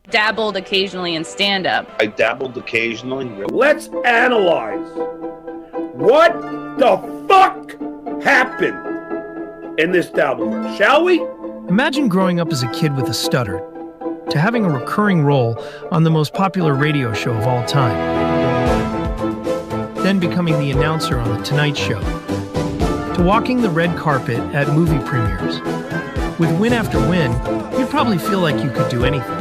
Dabbled occasionally in stand-up. I dabbled occasionally. Let's analyze what the fuck happened in this Dabbleverse, shall we? Imagine growing up as a kid with a stutter, to having a recurring role on the most popular radio show of all time, then becoming the announcer on The Tonight Show, to walking the red carpet at movie premieres. With win after win, you'd probably feel like you could do anything.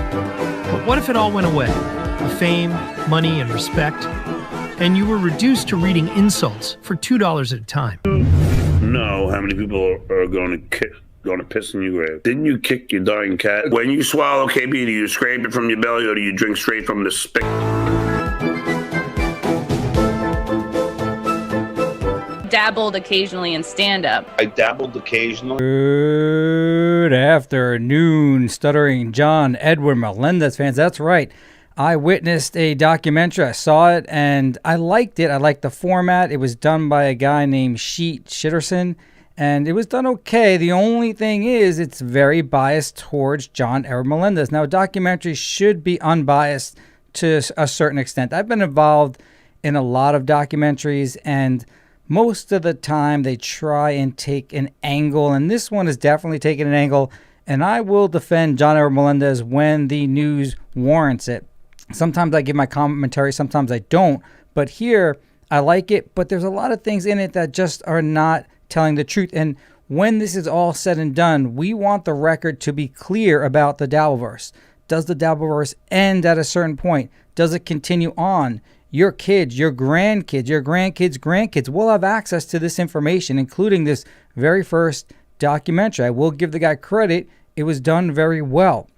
But what if it all went away? The fame, money, and respect, and you were reduced to reading insults for $2 at a time. Know how many people are going to piss in your grave. Didn't you kick your dying cat? When you swallow KB, do you scrape it from your belly or do you drink straight from the spigot? Dabbled occasionally in stand-up. I dabbled occasionally. Good afternoon, stuttering John Edward Melendez fans. That's right. I witnessed a documentary. I saw it and I liked it. I liked the format. It was done by a guy named Shitterson, and it was done okay. The only thing is it's very biased towards John Edward Melendez. Now, a documentary should be unbiased to a certain extent. I've been involved in a lot of documentaries, and most of the time they try and take an angle, and this one is definitely taking an angle, and I will defend John Edward Melendez when the news warrants it. Sometimes I give my commentary, sometimes I don't, but here I like it, but there's a lot of things in it that just are not telling the truth. And when this is all said and done, we want the record to be clear about the Dabbleverse. Does the Dabbleverse end at a certain point? Does it continue on? Your kids, your grandkids' grandkids will have access to this information, including this very first documentary. I will give the guy credit. It was done very well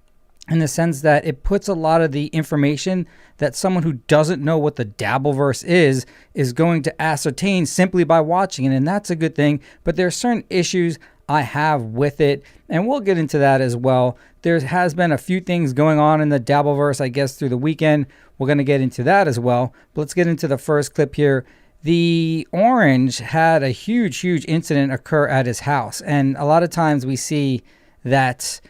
in the sense that it puts a lot of the information that someone who doesn't know what the Dabbleverse is going to ascertain simply by watching it, and that's a good thing. But there are certain issues I have with it, and we'll get into that as well. There has been a few things going on in the Dabbleverse, I guess, through the weekend. We're going to get into that as well. But let's get into the first clip here. The Orange had a huge incident occur at his house, and a lot of times we see that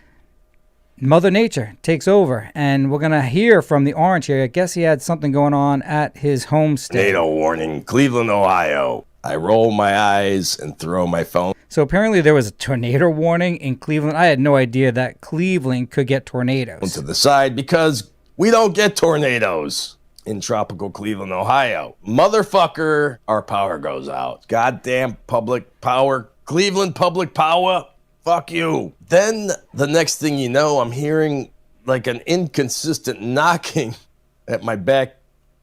Mother Nature takes over, and we're going to hear from the Orange here. I guess he had something going on at his homestead. Tornado warning, Cleveland, Ohio. I roll my eyes and throw my phone. So apparently there was a tornado warning in Cleveland. I had no idea that Cleveland could get tornadoes. To the side because we don't get tornadoes in tropical Cleveland, Ohio. Motherfucker, our power goes out. Goddamn public power. Cleveland public power. Fuck you. Then the next thing you know, I'm hearing like an inconsistent knocking at my back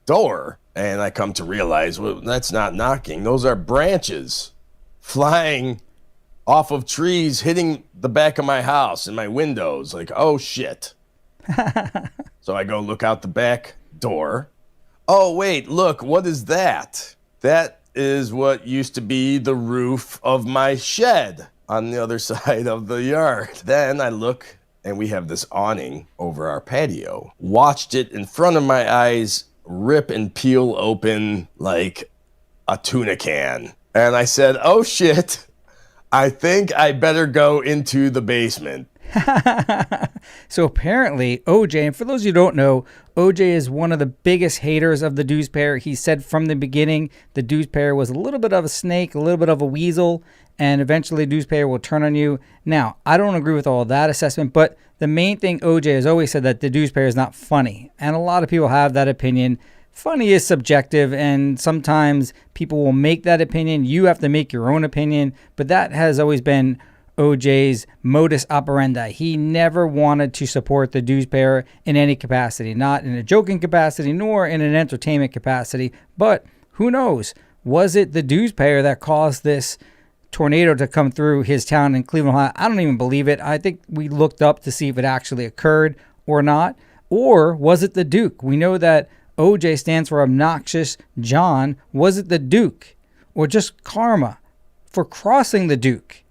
door. And I come to realize, well, that's not knocking. Those are branches flying off of trees, hitting the back of my house and my windows. Like, oh, shit. So I go look out the back door. Oh, wait, look, what is that? That is what used to be the roof of my shed on the other side of the yard. Then I look, and we have this awning over our patio. Watched it in front of my eyes rip and peel open like a tuna can. And I said, oh shit, I think I better go into the basement. So apparently OJ, and for those who don't know, OJ is one of the biggest haters of the Dues Pair. He said from the beginning the Dues Pair was a little bit of a snake, a little bit of a weasel, and eventually Dues Pair will turn on you. Now, I don't agree with all that assessment, but the main thing, OJ has always said that the Dues Pair is not funny, and a lot of people have that opinion. Funny is subjective, and sometimes people will make that opinion. You have to make your own opinion, but that has always been OJ's modus operandi. He never wanted to support the Dues Pair in any capacity, not in a joking capacity, nor in an entertainment capacity. But who knows? Was it the Dues Pair that caused this tornado to come through his town in Cleveland, Ohio? I don't even believe it. I think we looked up to see if it actually occurred or not. Or was it the Duke? We know that OJ stands for Obnoxious John. Was it the Duke? Or just karma for crossing the Duke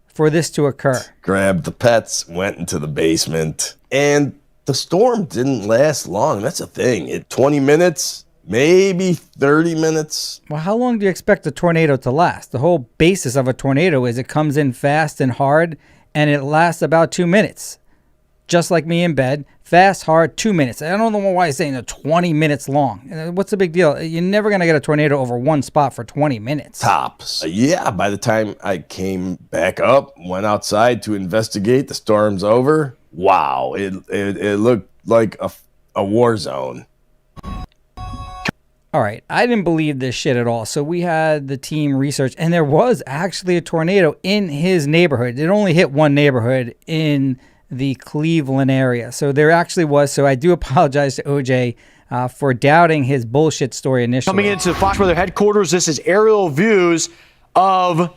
for this to occur? Grabbed the pets, went into the basement, and the storm didn't last long. That's a thing. 20 minutes, maybe 30 minutes. Well, how long do you expect a tornado to last? The whole basis of a tornado is it comes in fast and hard, and it lasts about 2 minutes. Just like me in bed, Fast, hard, 2 minutes. I don't know why he's saying 20 minutes long. What's the big deal? You're never going to get a tornado over one spot for 20 minutes. Tops. Yeah, by the time I came back up, went outside to investigate, the storm's over. Wow, it looked like a war zone. All right, I didn't believe this shit at all. So we had the team research, and there was actually a tornado in his neighborhood. It only hit one neighborhood in the Cleveland area. So there actually was. So I do apologize to OJ for doubting his bullshit story initially. Coming into Fox Weather headquarters, this is aerial views of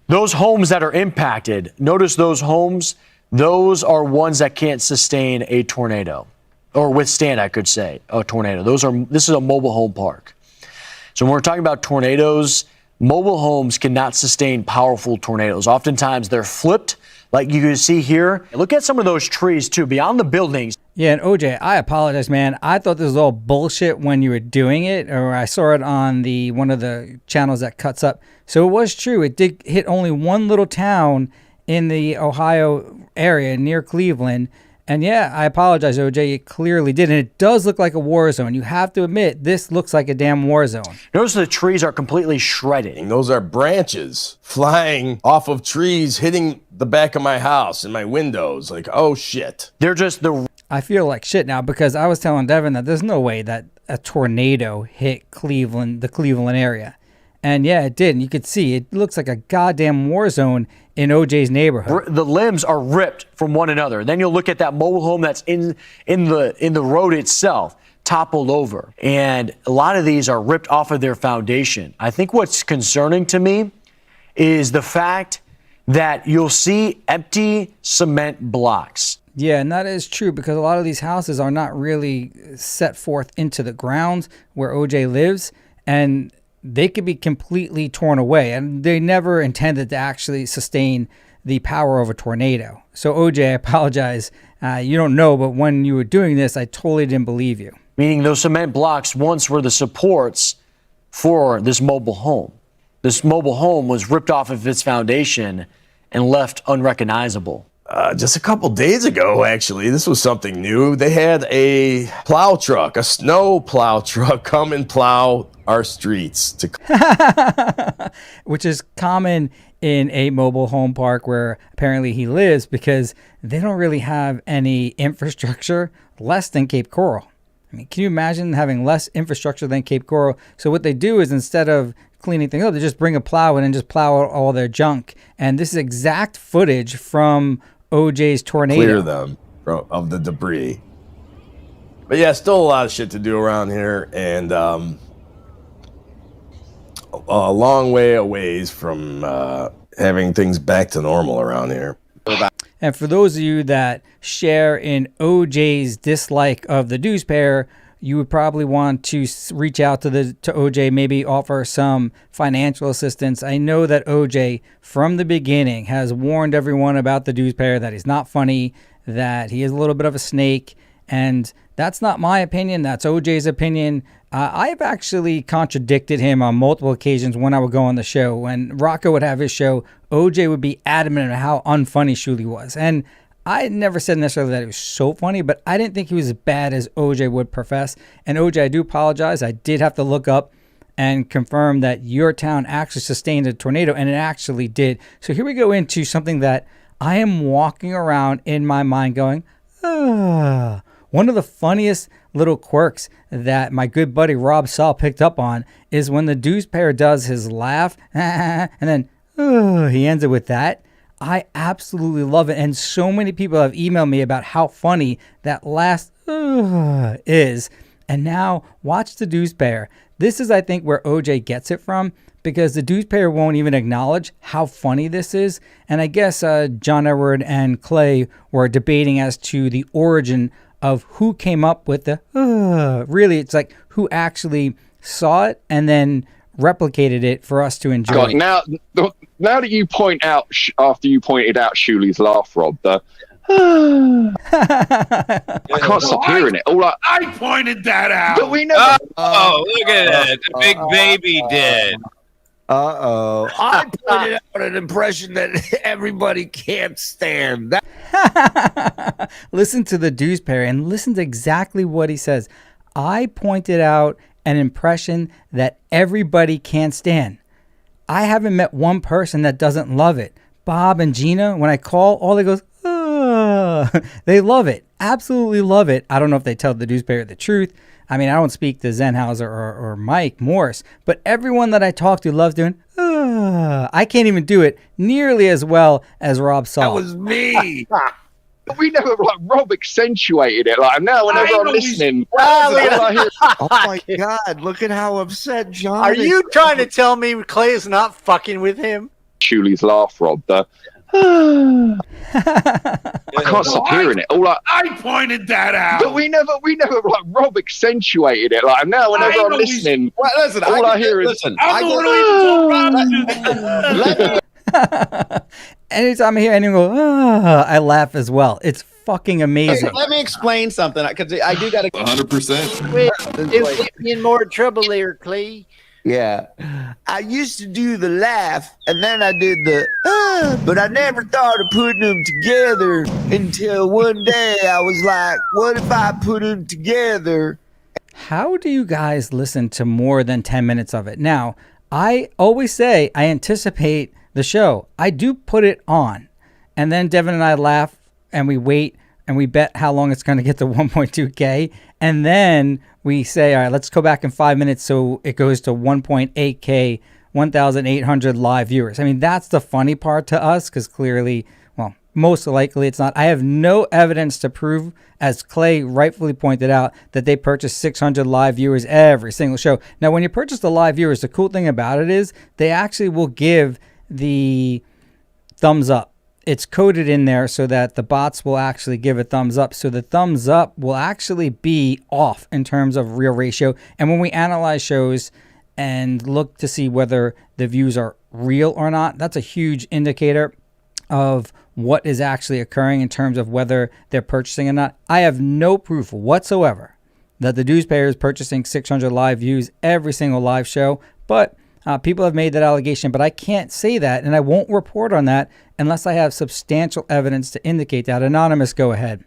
those homes that are impacted. Notice those homes. Those are ones that can't sustain a tornado. Or withstand, I could say, a tornado. This is a mobile home park. So when we're talking about tornadoes, mobile homes cannot sustain powerful tornadoes. Oftentimes they're flipped, like you can see here. Look at some of those trees too, beyond the buildings. Yeah, and OJ, I apologize, man. I thought this was all bullshit when you were doing it, or I saw it on one of the channels that cuts up. So it was true. It did hit only one little town in the Ohio area near Cleveland. And yeah, I apologize, OJ. It clearly did. And it does look like a war zone. You have to admit, this looks like a damn war zone. Notice the trees are completely shredded. And those are branches flying off of trees, hitting the back of my house and my windows. Like, oh, shit. They're just I feel like shit now because I was telling Devin that there's no way that a tornado hit Cleveland, the Cleveland area. And yeah, it did. And you could see it looks like a goddamn war zone in OJ's neighborhood. The limbs are ripped from one another. Then you'll look at that mobile home that's in the road itself, toppled over. And a lot of these are ripped off of their foundation. I think what's concerning to me is the fact that you'll see empty cement blocks. Yeah, and that is true because a lot of these houses are not really set forth into the ground where OJ lives, and they could be completely torn away, and they never intended to actually sustain the power of a tornado. So OJ, I apologize. You don't know, but when you were doing this, I totally didn't believe you. Meaning those cement blocks once were the supports for this mobile home. This mobile home was ripped off of its foundation and left unrecognizable. Just a couple days ago, actually, this was something new. They had a plow truck, a snow plow truck, come and plow our streets. Which is common in a mobile home park where apparently he lives because they don't really have any infrastructure less than Cape Coral. I mean, can you imagine having less infrastructure than Cape Coral? So what they do is instead of cleaning things up, they just bring a plow in and just plow out all their junk. And this is exact footage from OJ's tornado. Clear them of the debris. But yeah, still a lot of shit to do around here, and a long way away from having things back to normal around here. And for those of you that share in OJ's dislike of the Deuce Pair, you would probably want to reach out to OJ, maybe offer some financial assistance. I know that OJ, from the beginning, has warned everyone about the Deuce Pair, that he's not funny, that he is a little bit of a snake, and that's not my opinion. That's OJ's opinion. I've actually contradicted him on multiple occasions when I would go on the show. When Rocco would have his show, OJ would be adamant on how unfunny Shuli was. And I never said necessarily that he was so funny, but I didn't think he was as bad as OJ would profess. And OJ, I do apologize. I did have to look up and confirm that your town actually sustained a tornado, and it actually did. So here we go into something that I am walking around in my mind going, One of the funniest little quirks that my good buddy Rob Saul picked up on is when the Deuce Pair does his laugh, and then he ends it with that. I absolutely love it, and so many people have emailed me about how funny that last is. And now watch the Deuce Pair. This is, I think, where OJ gets it from, because the Deuce Pair won't even acknowledge how funny this is. And I guess John Edward and Clay were debating as to the origin of who came up with the really, it's like who actually saw it and then replicated it for us to enjoy. God, now that you point out, after you pointed out Shuli's laugh, Rob, I can't stop hearing it. I pointed that out. But we never. Oh, look at that. The big baby did. Uh-oh. I pointed out an impression that everybody can't stand. That Listen to the Dewsbury and listen to exactly what he says. I pointed out an impression that everybody can't stand. I haven't met one person that doesn't love it. Bob and Gina, when I call, all they goes, they love it. Absolutely love it. I don't know if they tell the Dewsbury the truth. I mean, I don't speak to Zenhauser or Mike Morse, but everyone that I talk to loves doing, I can't even do it nearly as well as Rob Saul. was me. But we never, like, Rob accentuated it. Like, now whenever I'm listening, all I hear, Oh my God! Look at how upset John Are is. you trying to tell me Clay is not fucking with him? Shuley's laugh, Rob. I can't stop hearing it. All I pointed that out. but we never, like, Rob accentuated it. Like, now whenever I'm listening, Well, listen, all I hear is, listen. I'm the one who even told Rob to do that. Anytime I hear anyone go, I laugh as well. It's fucking amazing. Let me explain something because I do got to. 100%. Is he in more trouble there, Clay? Yeah, I used to do the laugh, and then I did the but I never thought of putting them together until one day I was like, what if I put them together? How do you guys listen to more than 10 minutes of it? Now, I always say I anticipate the show. I do put it on, and then Devin and I laugh, and we wait, and we bet how long it's going to get to 1.2K, and then we say, all right, let's go back in 5 minutes so it goes to 1.8K, 1,800 live viewers. I mean, that's the funny part to us because clearly, well, most likely it's not. I have no evidence to prove, as Clay rightfully pointed out, that they purchase 600 live viewers every single show. Now, when you purchase the live viewers, the cool thing about it is they actually will give the thumbs up. It's coded in there so that the bots will actually give a thumbs up. So the thumbs up will actually be off in terms of real ratio. And when we analyze shows and look to see whether the views are real or not, that's a huge indicator of what is actually occurring in terms of whether they're purchasing or not. I have no proof whatsoever that the Dewsbury is purchasing 600 live views every single live show, but people have made that allegation, but I can't say that, and I won't report on that unless I have substantial evidence to indicate that. Anonymous, go ahead.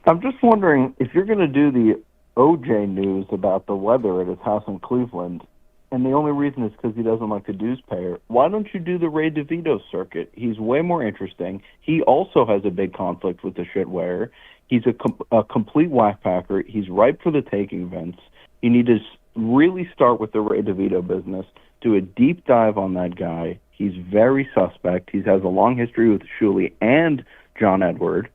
I'm just wondering if you're going to do the OJ news about the weather at his house in Cleveland, and the only reason is because he doesn't like the Dewsbury, why don't you do the Ray DeVito circuit? He's way more interesting. He also has a big conflict with the shitware. He's a complete whackpacker. He's ripe for the taking, Vince. You need to really start with the Ray DeVito business, do a deep dive on that guy. He's very suspect. He has a long history with Shuley and John Edward.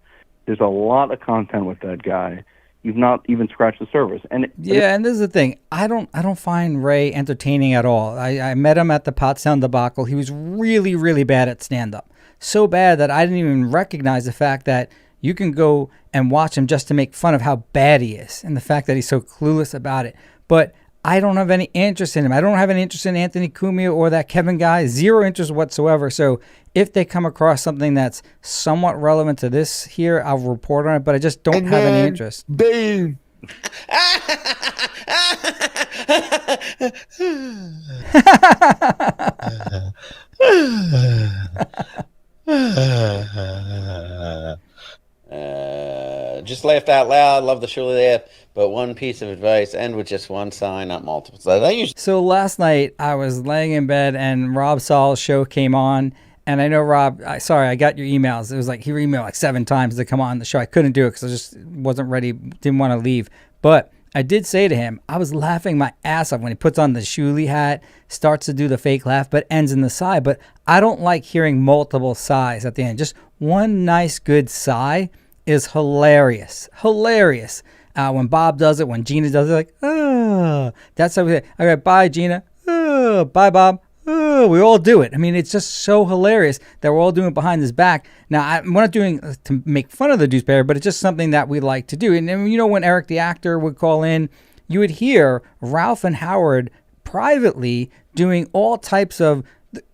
There's a lot of content with that guy. You've not even scratched the surface. And this is the thing. I don't find Ray entertaining at all. I met him at the Pottstown debacle. He was really, really bad at stand-up. So bad that I didn't even recognize the fact that you can go and watch him just to make fun of how bad he is and the fact that he's so clueless about it. But I don't have any interest in him. I don't have any interest in Anthony Cumia or that Kevin guy. Zero interest whatsoever. So if they come across something that's somewhat relevant to this here, I'll report on it. But I just don't have any interest. Boom. Just laughed out loud. Love the Shirley laugh. But one piece of advice: end with just one sign, not multiple. So last night I was laying in bed and Rob Saul's show came on. And I know Rob, I got your emails. It was like he emailed like 7 times to come on the show. I couldn't do it because I just wasn't ready, didn't want to leave. But I did say to him, I was laughing my ass off when he puts on the Shuley hat, starts to do the fake laugh, but ends in the sigh. But I don't like hearing multiple sighs at the end. Just one nice, good sigh is hilarious. Hilarious. When Bob does it, when Gina does it, like, that's how we say, all right, bye, Gina. Bye, Bob. We all do it. I mean, it's just so hilarious that we're all doing it behind his back. Now, we're not doing to make fun of the Dewsbury, but it's just something that we like to do. And you know, when Eric the actor would call in, you would hear Ralph and Howard privately doing all types of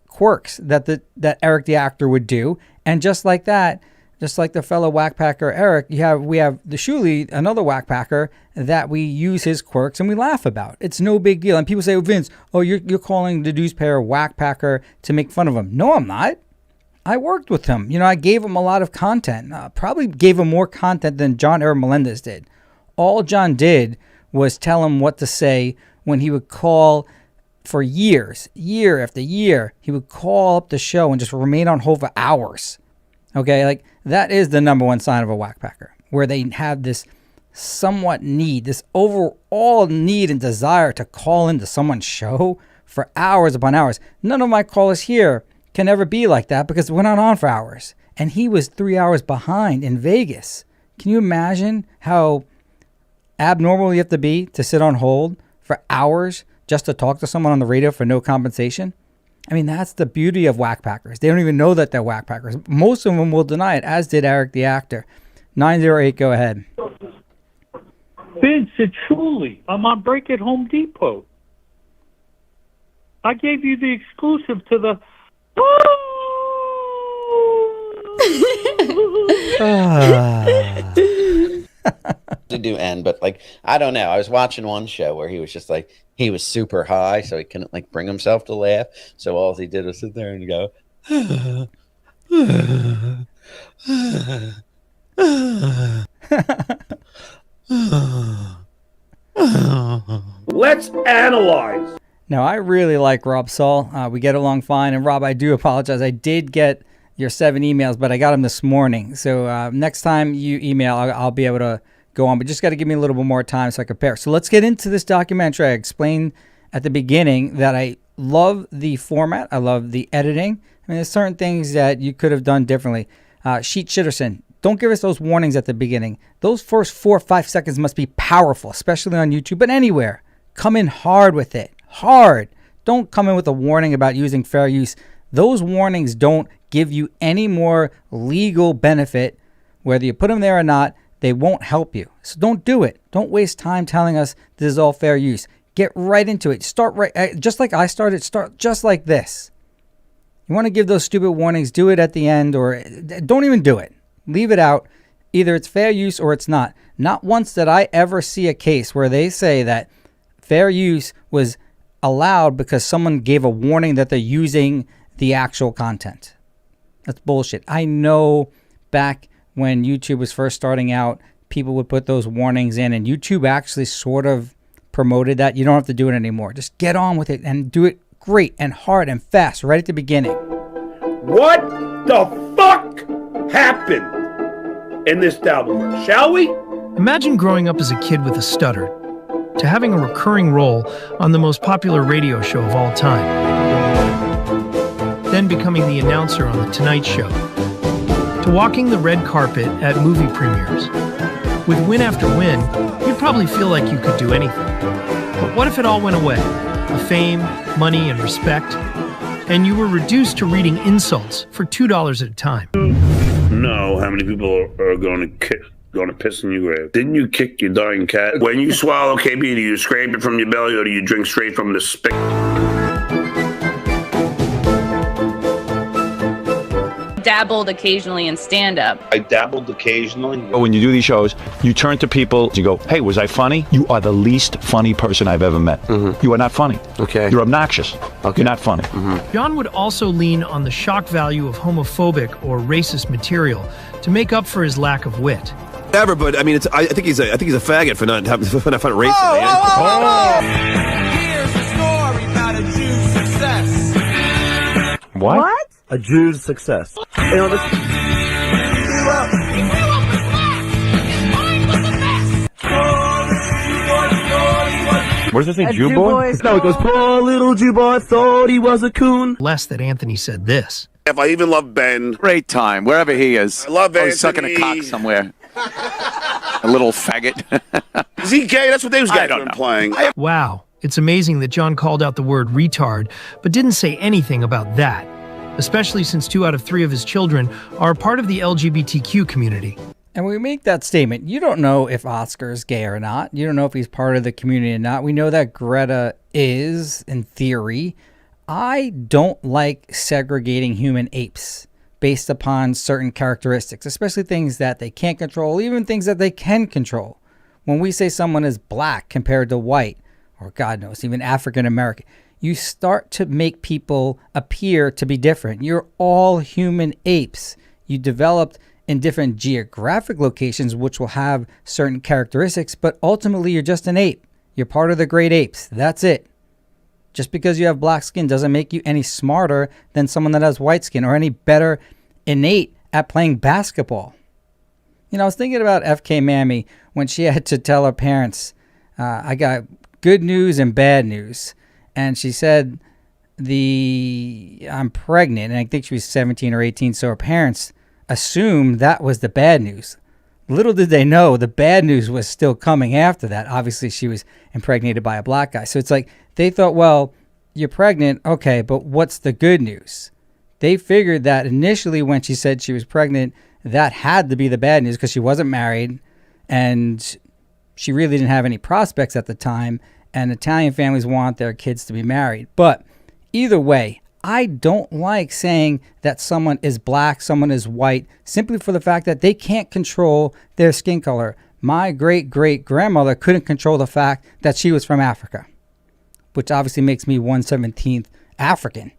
quirks that Eric the actor would do. And just like that, Just like the fellow whackpacker Eric, we have the Shuli, another whackpacker, that we use his quirks and we laugh about. It's no big deal. And people say, oh, Vince, you're calling the dues payer whackpacker to make fun of him. No, I'm not. I worked with him. I gave him a lot of content. Probably gave him more content than John Edward Melendez did. All John did was tell him what to say when he would call for years, year after year. He would call up the show and just remain on hold for hours. Okay, like that is the number one sign of a whackpacker, where they have this somewhat need, this overall need and desire to call into someone's show for hours upon hours. None of my callers here can ever be like that because we're not on for hours. And he was 3 hours behind in Vegas. Can you imagine how abnormal you have to be to sit on hold for hours just to talk to someone on the radio for no compensation? I mean, that's the beauty of whackpackers. They don't even know that they're whackpackers. Most of them will deny it, as did Eric the actor. 908, go ahead. Vince, it's Shuli. I'm on break at Home Depot. I gave you the exclusive to the... To do end, but like I don't know. I was watching one show where he was just like he was super high, so he couldn't like bring himself to laugh. So all he did was sit there and go. Let's analyze. Now, I really like Rob Saul. We get along fine. And Rob, I do apologize. I did get your 7 emails, but I got them this morning. So next time you email, I'll be able to go on. But just got to give me a little bit more time so I compare. So let's get into this documentary. I explained at the beginning that I love the format. I love the editing. I mean, there's certain things that you could have done differently. Sheet Shitterson, don't give us those warnings at the beginning. Those first 4 or 5 seconds must be powerful, especially on YouTube, but anywhere. Come in hard with it. Hard. Don't come in with a warning about using fair use. Those warnings don't give you any more legal benefit. Whether you put them there or not, they won't help you. So don't do it. Don't waste time telling us this is all fair use. Get right into it. Start right, just like I started, start just like this. You want to give those stupid warnings, do it at the end, or don't even do it. Leave it out. Either it's fair use or it's not. Not once did I ever see a case where they say that fair use was allowed because someone gave a warning that they're using the actual content. That's bullshit. I know back when YouTube was first starting out, people would put those warnings in, and YouTube actually sort of promoted that. You don't have to do it anymore. Just get on with it and do it great and hard and fast right at the beginning. What the fuck happened in this album? Shall we? Imagine growing up as a kid with a stutter, to having a recurring role on the most popular radio show of all time, then becoming the announcer on The Tonight Show, to walking the red carpet at movie premieres. With win after win, you'd probably feel like you could do anything. But what if it all went away? The fame, money, and respect, and you were reduced to reading insults for $2 at a time. Know how many people are going to piss in your grave? Didn't you kick your dying cat? When you swallow KB, do you scrape it from your belly or do you drink straight from the spigot? Dabbled occasionally in stand-up. I dabbled occasionally. When you do these shows, you turn to people, you go, hey, was I funny? You are the least funny person I've ever met. You are not funny. Okay. You're obnoxious. Okay. You're not funny. John would also lean on the shock value of homophobic or racist material to make up for his lack of wit. Ever, but I mean, I think he's a faggot for not finding racist. Here's a story about a Jew's success. What? A Jew's success. You know, this... What does this say, Jew boy? No, it goes, poor little Jew boy thought he was a coon. Less that Anthony said this. If I even love Ben. Great time, wherever he is. I love Anthony. He's sucking a cock somewhere. A little faggot. Is he gay? That's what those guys are implying. Wow, it's amazing that John called out the word retard, but didn't say anything about that, especially since 2 out of 3 of his children are part of the LGBTQ community. And when we make that statement, you don't know if Oscar's gay or not. You don't know if he's part of the community or not. We know that Greta is, in theory. I don't like segregating human apes based upon certain characteristics, especially things that they can't control, even things that they can control. When we say someone is black compared to white, or God knows, even African American, you start to make people appear to be different. You're all human apes. You developed in different geographic locations, which will have certain characteristics, but ultimately you're just an ape. You're part of the great apes. That's it. Just because you have black skin doesn't make you any smarter than someone that has white skin or any better innate at playing basketball. You know, I was thinking about FK Mammy when she had to tell her parents, I got good news and bad news. And she said, I'm pregnant. And I think she was 17 or 18. So her parents assumed that was the bad news. Little did they know the bad news was still coming after that. Obviously, she was impregnated by a black guy. So it's like they thought, well, you're pregnant. Okay, but what's the good news? They figured that initially when she said she was pregnant, that had to be the bad news because she wasn't married and she really didn't have any prospects at the time. And Italian families want their kids to be married. But either way, I don't like saying that someone is black, someone is white, simply for the fact that they can't control their skin color. My great-great-grandmother couldn't control the fact that she was from Africa, which obviously makes me 1/17th African.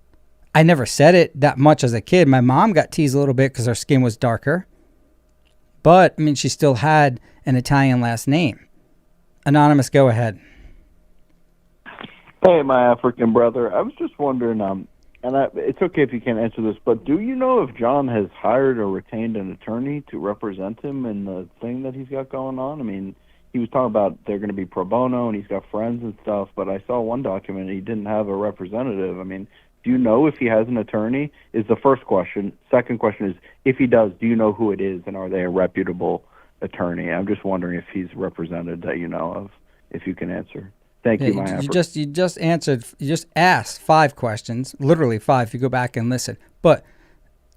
I never said it that much as a kid. My mom got teased a little bit because her skin was darker. But, I mean, she still had an Italian last name. Anonymous, go ahead. Hey, my African brother. I was just wondering, it's okay if you can't answer this, but do you know if John has hired or retained an attorney to represent him in the thing that he's got going on? I mean, he was talking about they're going to be pro bono and he's got friends and stuff, but I saw one document he didn't have a representative. I mean, do you know if he has an attorney is the first question. Second question is, if he does, do you know who it is and are they a reputable attorney? I'm just wondering if he's represented that you know of, if you can answer. Thank you, my You just asked 5 questions, literally 5 if you go back and listen. But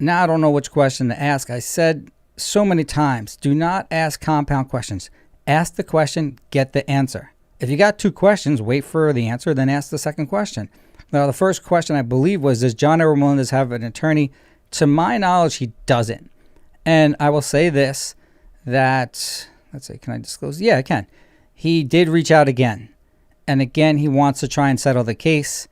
now I don't know which question to ask. I said so many times, do not ask compound questions. Ask the question, get the answer. If you got 2 questions, wait for the answer, then ask the second question. Now, the first question I believe was, does John Edward Melendez have an attorney? To my knowledge, he doesn't. And I will say this, that, let's see, can I disclose? Yeah, I can. He did reach out again. And again, he wants to try and settle the case,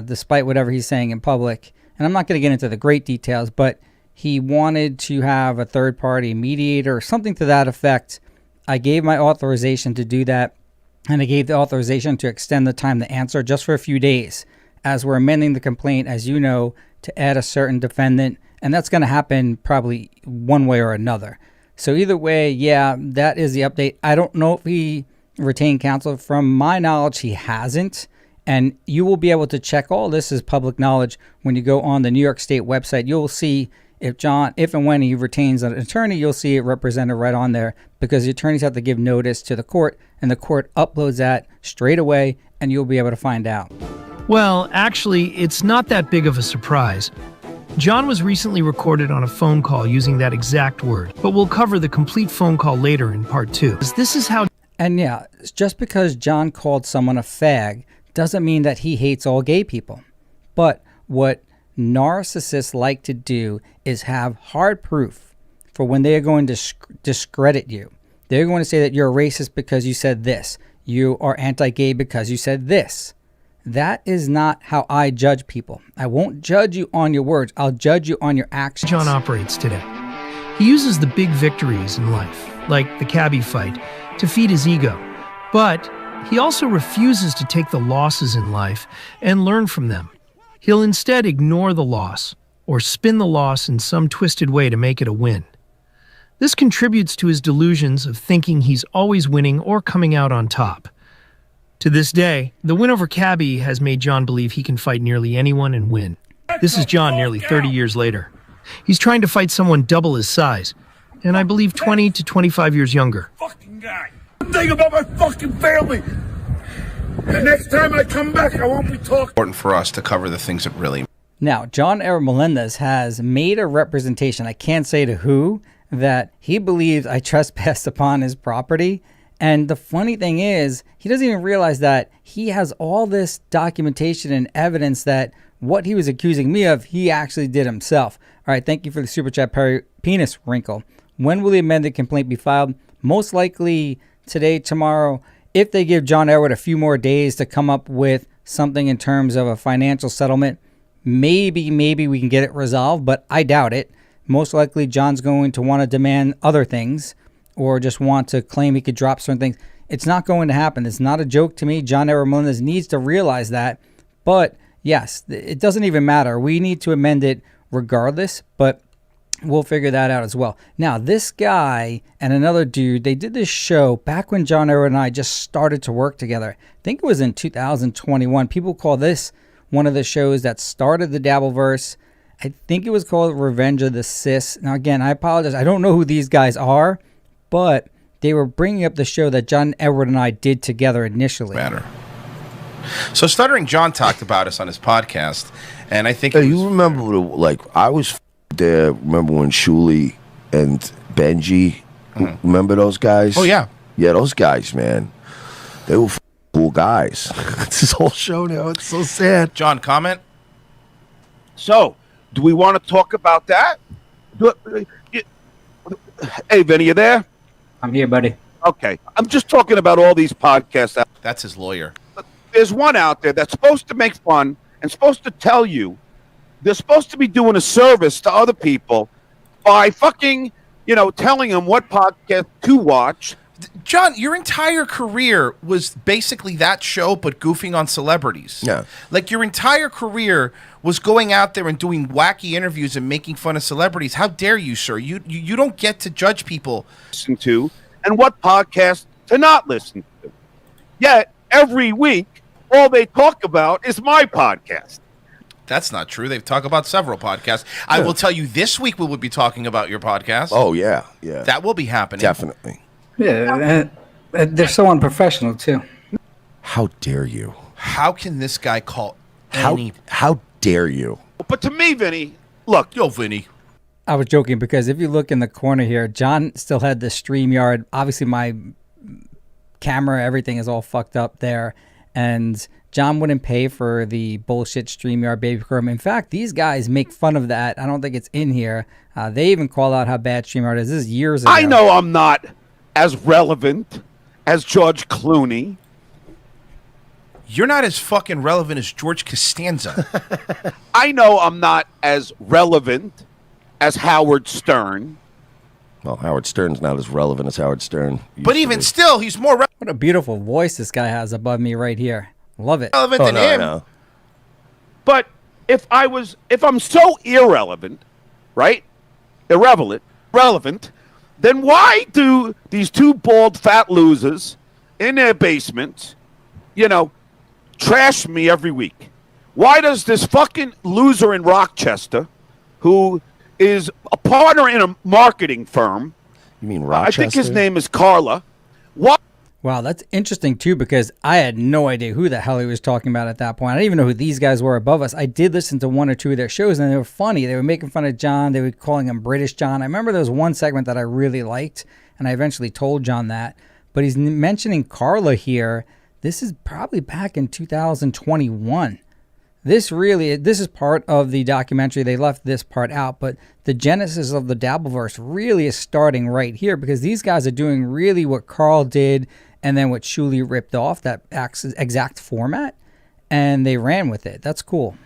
despite whatever he's saying in public. And I'm not going to get into the great details, but he wanted to have a third-party mediator or something to that effect. I gave my authorization to do that, and I gave the authorization to extend the time to answer just for a few days, as we're amending the complaint, as you know, to add a certain defendant. And that's going to happen probably one way or another. So either way, yeah, that is the update. I don't know if he retained counsel. From my knowledge, he hasn't. And you will be able to check all this as public knowledge when you go on the New York State website. You'll see if and when he retains an attorney, you'll see it represented right on there, because the attorneys have to give notice to the court, and the court uploads that straight away, and you'll be able to find out. Well, actually, it's not that big of a surprise. John was recently recorded on a phone call using that exact word, but we'll cover the complete phone call later in part 2. This is how... And yeah, just because John called someone a fag doesn't mean that he hates all gay people. But what narcissists like to do is have hard proof for when they are going to discredit you. They're going to say that you're a racist because you said this. You are anti-gay because you said this. That is not how I judge people. I won't judge you on your words. I'll judge you on your actions. John operates today. He uses the big victories in life, like the cabbie fight, to feed his ego. But he also refuses to take the losses in life and learn from them. He'll instead ignore the loss or spin the loss in some twisted way to make it a win. This contributes to his delusions of thinking he's always winning or coming out on top. To this day, the win over Cabby has made John believe he can fight nearly anyone and win. This is John nearly 30 years later. He's trying to fight someone double his size, and I believe 20 to 25 years younger. Fucking guy. Think about my fucking family. The next time I come back, I won't be talking. Important for us to cover the things that really. Now, John Edward Melendez has made a representation, I can't say to who, that he believes I trespassed upon his property. And the funny thing is, he doesn't even realize that he has all this documentation and evidence that what he was accusing me of, he actually did himself. All right, thank you for the super chat, Perry Penis Wrinkle. When will the amended complaint be filed? Most likely today, tomorrow, if they give John Edward a few more days to come up with something in terms of a financial settlement. Maybe we can get it resolved, but I doubt it. Most likely John's going to want to demand other things or just want to claim he could drop certain things. It's not going to happen. It's not a joke to me. John Edward Melendez needs to realize that. But yes, it doesn't even matter. We need to amend it regardless, but we'll figure that out as well. Now, this guy and another dude, they did this show back when John Edward and I just started to work together. I think it was in 2021. People call this one of the shows that started the Dabbleverse. I think it was called Revenge of the Sis. Now, again, I apologize. I don't know who these guys are, but they were bringing up the show that John Edward and I did together initially. So Stuttering John talked about us on his podcast, and I think you remember I was there. Remember when Shuli and Benji? Remember those guys? Oh yeah, those guys, man. They were cool guys. It's this whole show now. It's so sad. John, comment. So, do we want to talk about that? Hey, Vinny, you there? I'm here, buddy. Okay. I'm just talking about all these podcasts. That's his lawyer. There's one out there that's supposed to make fun and supposed to tell you they're supposed to be doing a service to other people by fucking, telling them what podcast to watch. John, your entire career was basically that show, but goofing on celebrities. Yeah. Like, your entire career was going out there and doing wacky interviews and making fun of celebrities. How dare you, sir? You don't get to judge people. Listen to, and what podcast to not listen to. Yet, every week, all they talk about is my podcast. That's not true. They've talked about several podcasts. I will tell you, this week we will be talking about your podcast. Oh, yeah. That will be happening. Definitely. Yeah, they're so unprofessional, too. How dare you? How can this guy call any... How dare you? But to me, Vinny, look. Yo, Vinny. I was joking because if you look in the corner here, John still had the StreamYard. Obviously, my camera, everything is all fucked up there. And John wouldn't pay for the bullshit StreamYard baby program. In fact, these guys make fun of that. I don't think it's in here. They even call out how bad StreamYard is. This is years ago. I know I'm not as relevant as George Clooney. You're not as fucking relevant as George Costanza. I know I'm not as relevant as Howard Stern. Well, Howard Stern's not as relevant as Howard Stern. But even still, he's more relevant. What a beautiful voice this guy has above me right here. Love it. Relevant than him. No. But if I'm so irrelevant, right? Relevant, then why do these two bald fat losers in their basements, trash me every week? Why does this fucking loser in Rochester, who is a partner in a marketing firm, you mean Rochester? I think his name is Carla. What? Wow, that's interesting, too, because I had no idea who the hell he was talking about at that point. I didn't even know who these guys were above us. I did listen to one or two of their shows, and they were funny. They were making fun of John. They were calling him British John. I remember there was one segment that I really liked, and I eventually told John that. But he's mentioning Carla here. This is probably back in 2021. This is part of the documentary. They left this part out, but the genesis of the Dabbleverse really is starting right here because these guys are doing really what Carl did and then what Shuli ripped off, that exact format, and they ran with it. That's cool.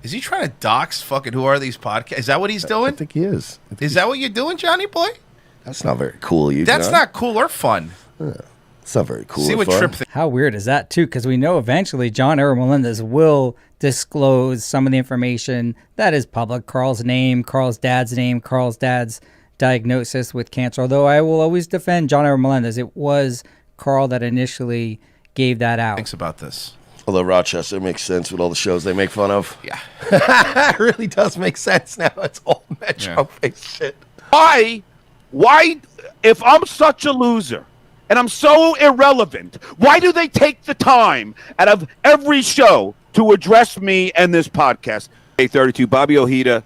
Is he trying to dox fucking who are these podcasts? Is that what he's doing? I think he is. Is that what you're doing, Johnny boy? That's not very cool, That's not cool or fun. It's not very cool. See what Trip thinks. How weird is that, too? Because we know eventually John Edward Melendez will disclose some of the information that is public. Carl's name, Carl's dad's diagnosis with cancer. Although I will always defend John Edward Melendez. It was Carl that initially gave that out. Thanks about this. Although Rochester makes sense with all the shows they make fun of. Yeah. It really does make sense now. It's all Metro-based shit. Why, if I'm such a loser and I'm so irrelevant, why do they take the time out of every show to address me and this podcast? 832, Bobby Ojeda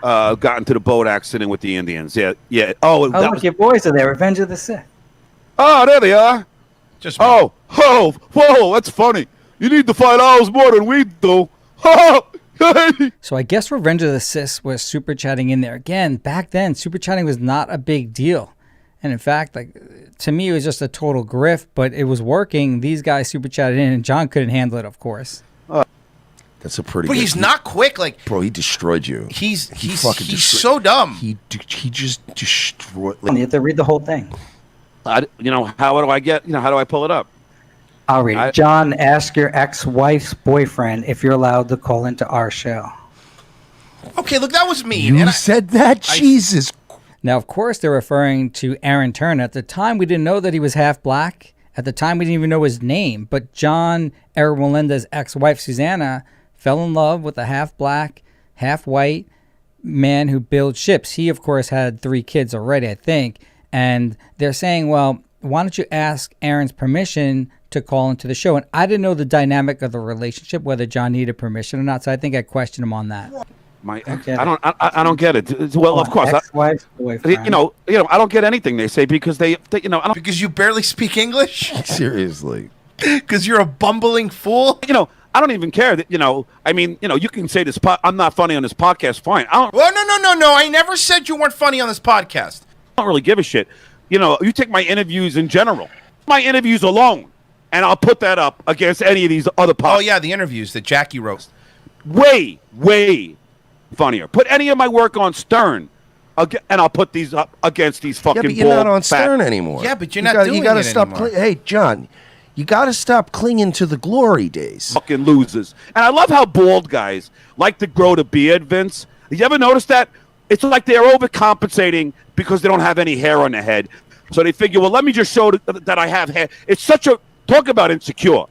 got into the boat accident with the Indians. Yeah. Oh, look, your boys are there. Revenge of the Sith. Oh, there they are. Whoa, that's funny. You need the $5 more than we do. So I guess Revenge of the Sis was super chatting in there. Again, back then, super chatting was not a big deal. And in fact, like to me, it was just a total grift, but it was working. These guys super chatted in, and John couldn't handle it, of course. That's a pretty. But good, he's not quick. Like, bro, he destroyed you. He's fucking so dumb. He just destroyed. You have to read the whole thing. How do I get? How do I pull it up? I'll read it. John, ask your ex-wife's boyfriend if you're allowed to call into our show. Okay, look, that was mean. You said that? Jesus. Now, of course, they're referring to Aaron Turner. At the time, we didn't know that he was half black. At the time, we didn't even know his name. But John, Eric Melinda's ex-wife, Susanna, fell in love with a half-black, half-white man who builds ships. He, of course, had 3 kids already, I think. And they're saying, well, why don't you ask Aaron's permission to call into the show? And I didn't know the dynamic of the relationship, whether John needed permission or not. So I think I questioned him on that. I don't get it. Well, of course, ex-wife's boyfriend. I don't get anything they say because they I don't, because you barely speak English. Seriously, because you're a bumbling fool. I don't even care that you can say this. I'm not funny on this podcast. Fine. Well, no. I never said you weren't funny on this podcast. I don't really give a shit. You take my interviews in general, my interviews alone, and I'll put that up against any of these other podcasts. Oh yeah, the interviews that Jackie wrote. Way funnier. Put any of my work on Stern, and I'll put these up against these fucking. Yeah, but you're not on Stern anymore. Yeah, but you're not doing you gotta it stop anymore. Hey, John, you got to stop clinging to the glory days. Fucking losers. And I love how bald guys like to grow the beard, Vince. Did you ever notice that? It's like they're overcompensating because they don't have any hair on their head. So they figure, well, let me just show that I have hair. It's such a talk about insecure.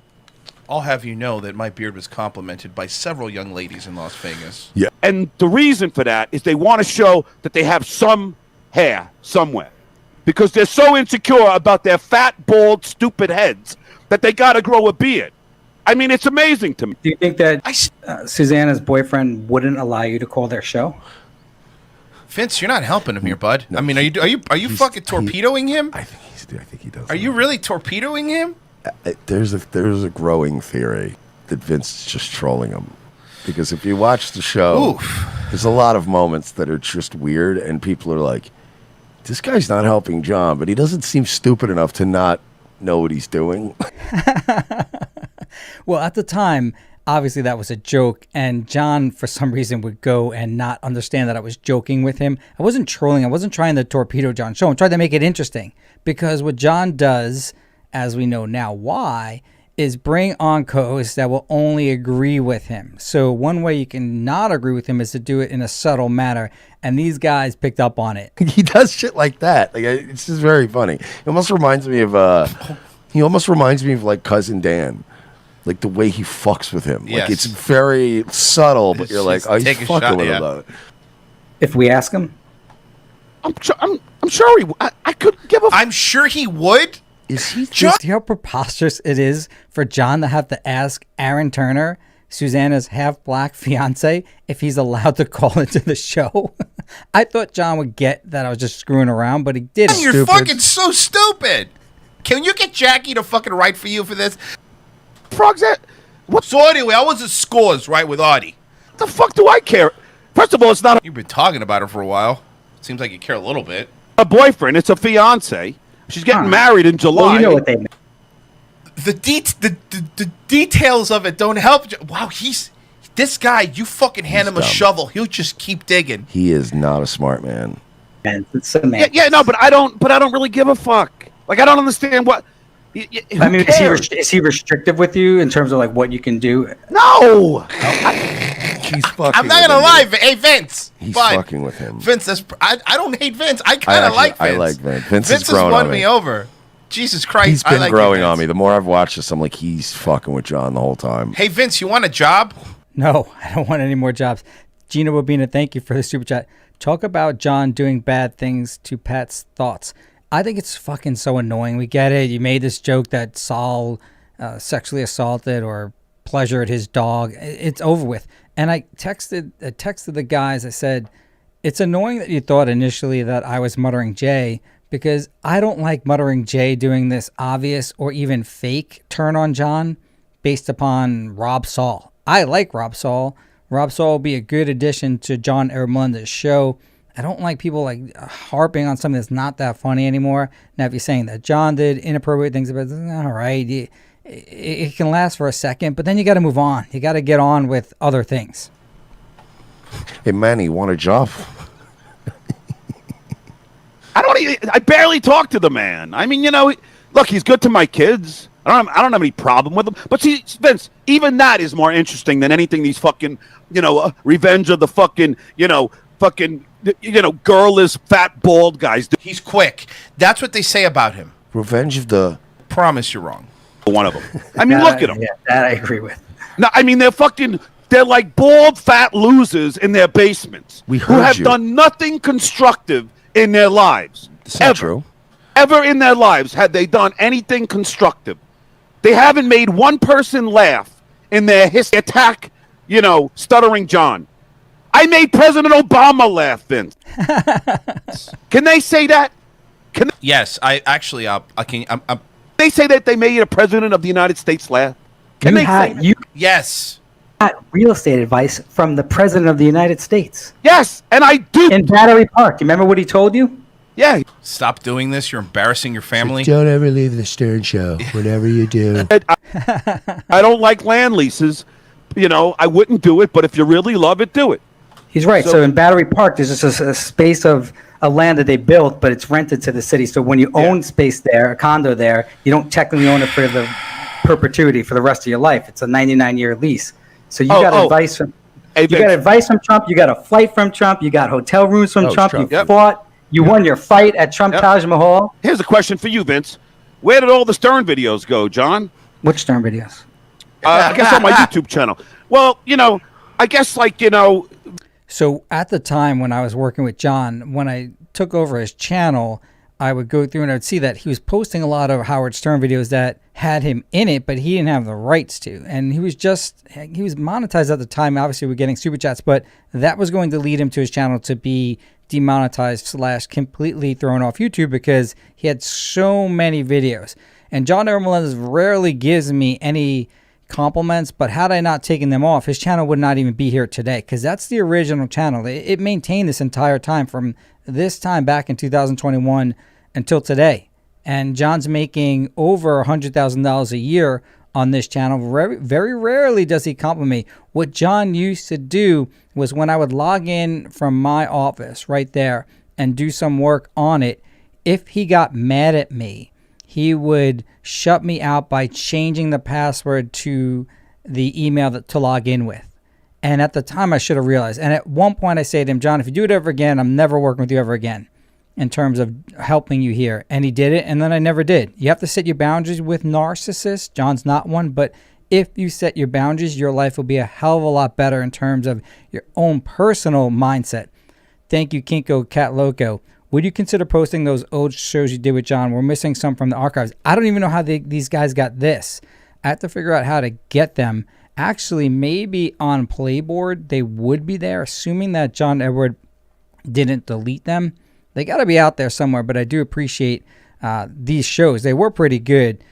I'll have you know that my beard was complimented by several young ladies in Las Vegas. Yeah. And the reason for that is they want to show that they have some hair somewhere. Because they're so insecure about their fat, bald, stupid heads that they got to grow a beard. I mean, it's amazing to me. Do you think that Susanna's boyfriend wouldn't allow you to call their show? Vince, you're not helping him here, bud. No, I mean, are you fucking torpedoing him? I think he does. Are you really torpedoing him? There's a growing theory that Vince is just trolling him. Because if you watch the show, there's a lot of moments that are just weird, and people are like, this guy's not helping John, but he doesn't seem stupid enough to not know what he's doing. Well, at the time, obviously that was a joke, and John, for some reason, would go and not understand that I was joking with him. I wasn't trolling. I wasn't trying to torpedo John's show. I'm trying to make it interesting, because what John does, as we know now why, is bring on co-hosts that will only agree with him. So one way you can not agree with him is to do it in a subtle manner, and these guys picked up on it. He does shit like that. Like, it's just very funny. It almost reminds me of like Cousin Dan. Like the way he fucks with him. Yes. Like it's very subtle, but you're like, oh, he's take a fucking shot, with yeah. him about it. If we ask him? I'm sure he. I could give a. I'm sure he would. Is he? See how preposterous it is for John to have to ask Aaron Turner, Susanna's half-black fiance, if he's allowed to call into the show? I thought John would get that I was just screwing around, but he didn't. You're fucking so stupid. Can you get Jackie to fucking write for you for this? Frogs that. What? So anyway, I was at Scores, right, with Audie. What the fuck do I care? First of all, it's not You've been talking about her for a while. Seems like you care a little bit. a boyfriend. It's a fiance. She's getting married in July. Well, you know what they mean. The details of it don't help. Wow, this guy. You fucking hand him a shovel, he'll just keep digging. He is not a smart man. And it's semantics. Yeah, no, but I don't really give a fuck. Like, I don't understand what. I mean, is he restrictive with you in terms of like what you can do? No. He's fucking. I'm not gonna lie. Hey, Vince. He's fine. fucking with him. Vince, I don't hate Vince. I kind of like Vince. I like Vince. Vince has has grown won on me over. Jesus Christ. He's been I like growing you, on me. The more I've watched this, I'm like, he's fucking with John the whole time. Hey, Vince, you want a job? No, I don't want any more jobs. Gina Bobina, thank you for the super chat. Talk about John doing bad things to Pat's thoughts. I think it's fucking so annoying. We get it. You made this joke that Saul sexually assaulted or pleasured his dog. It's over with. And I texted the guys. I said, it's annoying that you thought initially that I was muttering Jay, because I don't like muttering Jay doing this obvious or even fake turn on John based upon Rob Saul. I like Rob Saul. Rob Saul will be a good addition to John Edward Melendez's show. I don't like people like harping on something that's not that funny anymore. Now, if you're saying that John did inappropriate things, but all right, it can last for a second, but then you got to move on. You got to get on with other things. Hey, Manny, want a job? I barely talk to the man. I mean, look, he's good to my kids. I don't have any problem with him. But see, Vince, even that is more interesting than anything these fucking, Revenge of the fucking, girlless, fat, bald guys do. He's quick. That's what they say about him. Revenge of the... Promise you're wrong. One of them. I mean, look at them. Yeah, that I agree with. No, I mean, they're like bald, fat losers in their basements who have done nothing constructive in their lives. It's not true. Ever in their lives had they done anything constructive. They haven't made one person laugh in their history. Attack, Stuttering John. I made President Obama laugh, Vince. Can they say that? Yes, I actually, they say that they made a president of the United States laugh? Yes. Got real estate advice from the President of the United States. Yes, and I do. In Battery Park. You remember what he told you? Yeah. Stop doing this. You're embarrassing your family. Don't ever leave the Stern Show. Whenever you do. I don't like land leases. I wouldn't do it, but if you really love it, do it. He's right. So in Battery Park, there's just a space of a land that they built, but it's rented to the city. So when you own space there, a condo there, you don't technically own it for the perpetuity for the rest of your life. It's a 99-year lease. So you got advice from advice from Trump. You got a flight from Trump. You got hotel rooms from Trump. You fought. You won your fight at Trump Taj Mahal. Here's a question for you, Vince. Where did all the Stern videos go, John? Which Stern videos? I guess on my YouTube channel. Well, I guess So at the time when I was working with John, when I took over his channel, I would go through and I would see that he was posting a lot of Howard Stern videos that had him in it, but he didn't have the rights to. And he was monetized at the time. Obviously, we're getting super chats, but that was going to lead him to his channel to be demonetized / completely thrown off YouTube because he had so many videos. And John Edward Melendez rarely gives me any compliments, but had I not taken them off, his channel would not even be here today because that's the original channel. It maintained this entire time from this time back in 2021 until today. And John's making over $100,000 a year on this channel. Very, very rarely does he compliment me. What John used to do was when I would log in from my office right there and do some work on it, if he got mad at me, he would shut me out by changing the password to the email to log in with. And at the time, I should have realized. And at one point, I say to him, John, if you do it ever again, I'm never working with you ever again in terms of helping you here. And he did it, and then I never did. You have to set your boundaries with narcissists. John's not one, but if you set your boundaries, your life will be a hell of a lot better in terms of your own personal mindset. Thank you, Kinko Cat Loco. Would you consider posting those old shows you did with John? We're missing some from the archives. I don't even know how these guys got this. I have to figure out how to get them. Actually, maybe on Playboard, they would be there, assuming that John Edward didn't delete them. They got to be out there somewhere, but I do appreciate these shows. They were pretty good.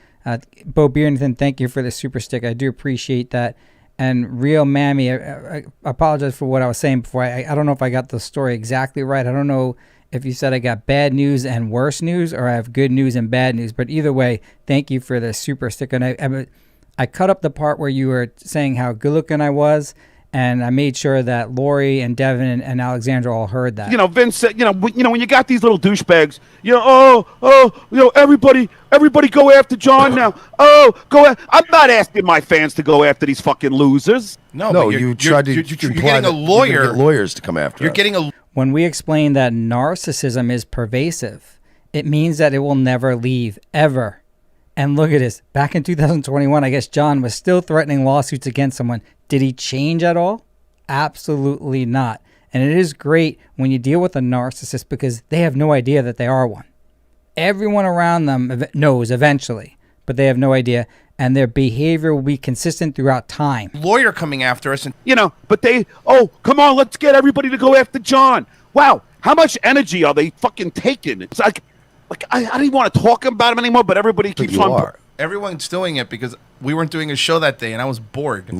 Bo Beernathan, thank you for the super stick. I do appreciate that. And Real Mammy, I apologize for what I was saying before. I don't know if I got the story exactly right. I don't know if you said I got bad news and worse news or I have good news and bad news. But either way, thank you for the super stick. And I cut up the part where you were saying how good looking I was. And I made sure that Lori and Devin and Alexandra all heard that. Vince said, when you got these little douchebags, everybody go after John now. I'm not asking my fans to go after these fucking losers. No, you tried to. You're getting a lawyer. Get lawyers to come after. You're getting a. When we explain that narcissism is pervasive, it means that it will never leave ever. And look at this. Back in 2021, I guess John was still threatening lawsuits against someone. Did he change at all? Absolutely not. And it is great when you deal with a narcissist because they have no idea that they are one. Everyone around them knows eventually, but they have no idea. And their behavior will be consistent throughout time. Lawyer coming after us. And but come on, let's get everybody to go after John. Wow, how much energy are they fucking taking? It's like I don't even want to talk about him anymore, but everybody keeps on. Everyone's doing it because we weren't doing a show that day, and I was bored.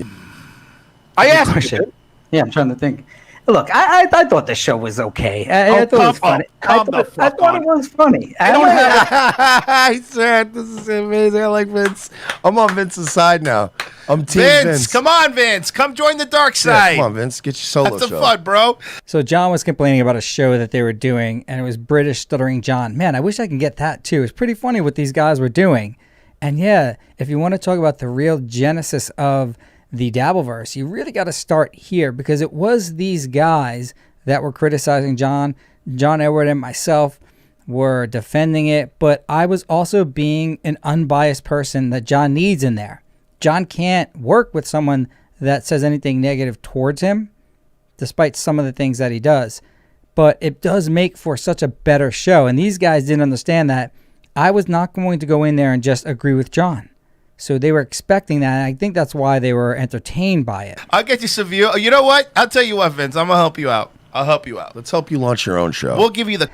I asked you, Yeah, I'm trying to think. Look, I thought the show was okay. I thought it was funny. I thought it was funny. I said, this is amazing. I like Vince. I'm on Vince's side now. I'm Team Vince. Come on, Vince. Come join the dark Yeah, side. come on, Vince. Get your solo That's the show. fun, bro. So John was complaining about a show that they were doing, and it was British Stuttering John. Man, I wish I could get that too. It's pretty funny what these guys were doing. And yeah, if you want to talk about the real genesis of the Dabbleverse, you really got to start here, because it was these guys that were criticizing John. John Edward and myself were defending it, but I was also being an unbiased person that John needs in there. John can't work with someone that says anything negative towards him, despite some of the things that he does. But it does make for such a better show, and these guys didn't understand that. I was not going to go in there and just agree with John. So they were expecting that, and I think that's why they were entertained by it. I'll get you some view. You know what? I'll tell you what, Vince. I'm going to help you out. I'll help you out. Let's help you launch your own show. We'll give you the...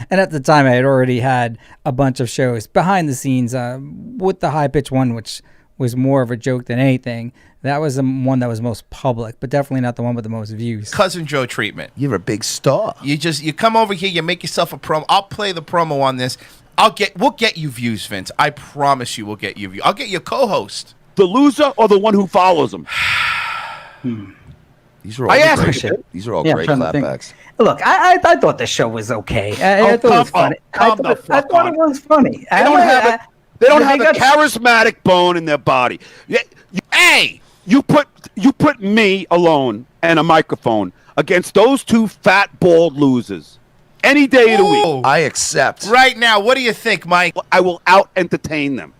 And at the time, I had already had a bunch of shows behind the scenes with the high-pitch one, which was more of a joke than anything. That was the one that was most public, but definitely not the one with the most views. Cousin Joe treatment. You're a big star. You come over here, you make yourself a promo. I'll play the promo on this. We'll get you views, Vince. I promise you we'll get you views. I'll get you a co-host. The loser or the one who follows him? These are all great clapbacks. Look, I thought the show was okay. I thought it was funny. I thought it was funny. They don't have a charismatic bone in their body. Hey, you put me alone and a microphone against those two fat, bald losers any day of the week. I accept. Right now, what do you think, Mike? I will out-entertain them.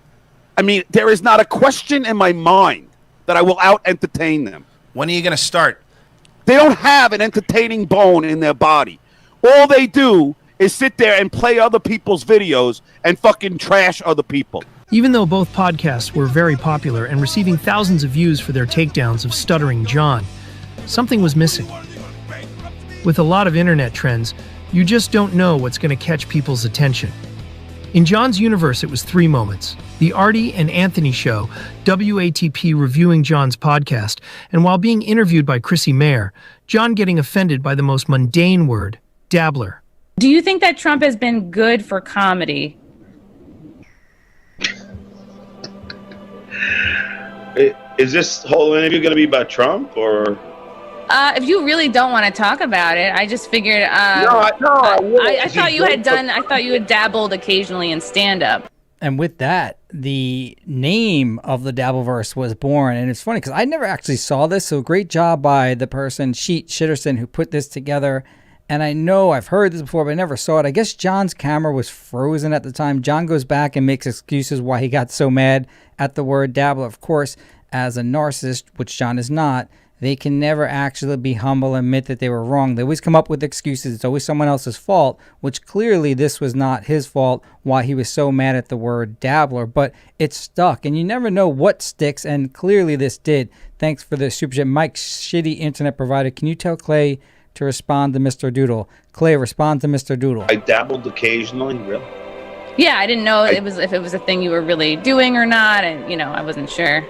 I mean, there is not a question in my mind that I will out-entertain them. When are you going to start? They don't have an entertaining bone in their body. All they do is sit there and play other people's videos and fucking trash other people. Even though both podcasts were very popular and receiving thousands of views for their takedowns of Stuttering John, something was missing. With a lot of internet trends, you just don't know what's going to catch people's attention. In John's universe, it was 3 moments: the Artie and Anthony show, WATP reviewing John's podcast, and while being interviewed by Chrissy Mayer, John getting offended by the most mundane word, dabbler. Do you think that Trump has been good for comedy? Is this whole interview going to be about Trump or? If you really don't want to talk about it, I just figured. I thought you had done. I thought you had dabbled occasionally in stand-up. And with that, the name of the Dabbleverse was born. And it's funny because I never actually saw this. So great job by the person, Sheet Shitterson, who put this together. And I know I've heard this before, but I never saw it. I guess John's camera was frozen at the time. John goes back and makes excuses why he got so mad at the word dabbler. Of course, as a narcissist, which John is not, they can never actually be humble and admit that they were wrong. They always come up with excuses. It's always someone else's fault, which clearly this was not his fault, why he was so mad at the word dabbler. But it stuck, and you never know what sticks, and clearly this did. Thanks for the super chat. Mike's shitty internet provider. Can you tell Clay to respond to Mr. Doodle? Clay, respond to Mr. Doodle. I dabbled occasionally, really. Yeah, I didn't know if it was a thing you were really doing or not, and I wasn't sure.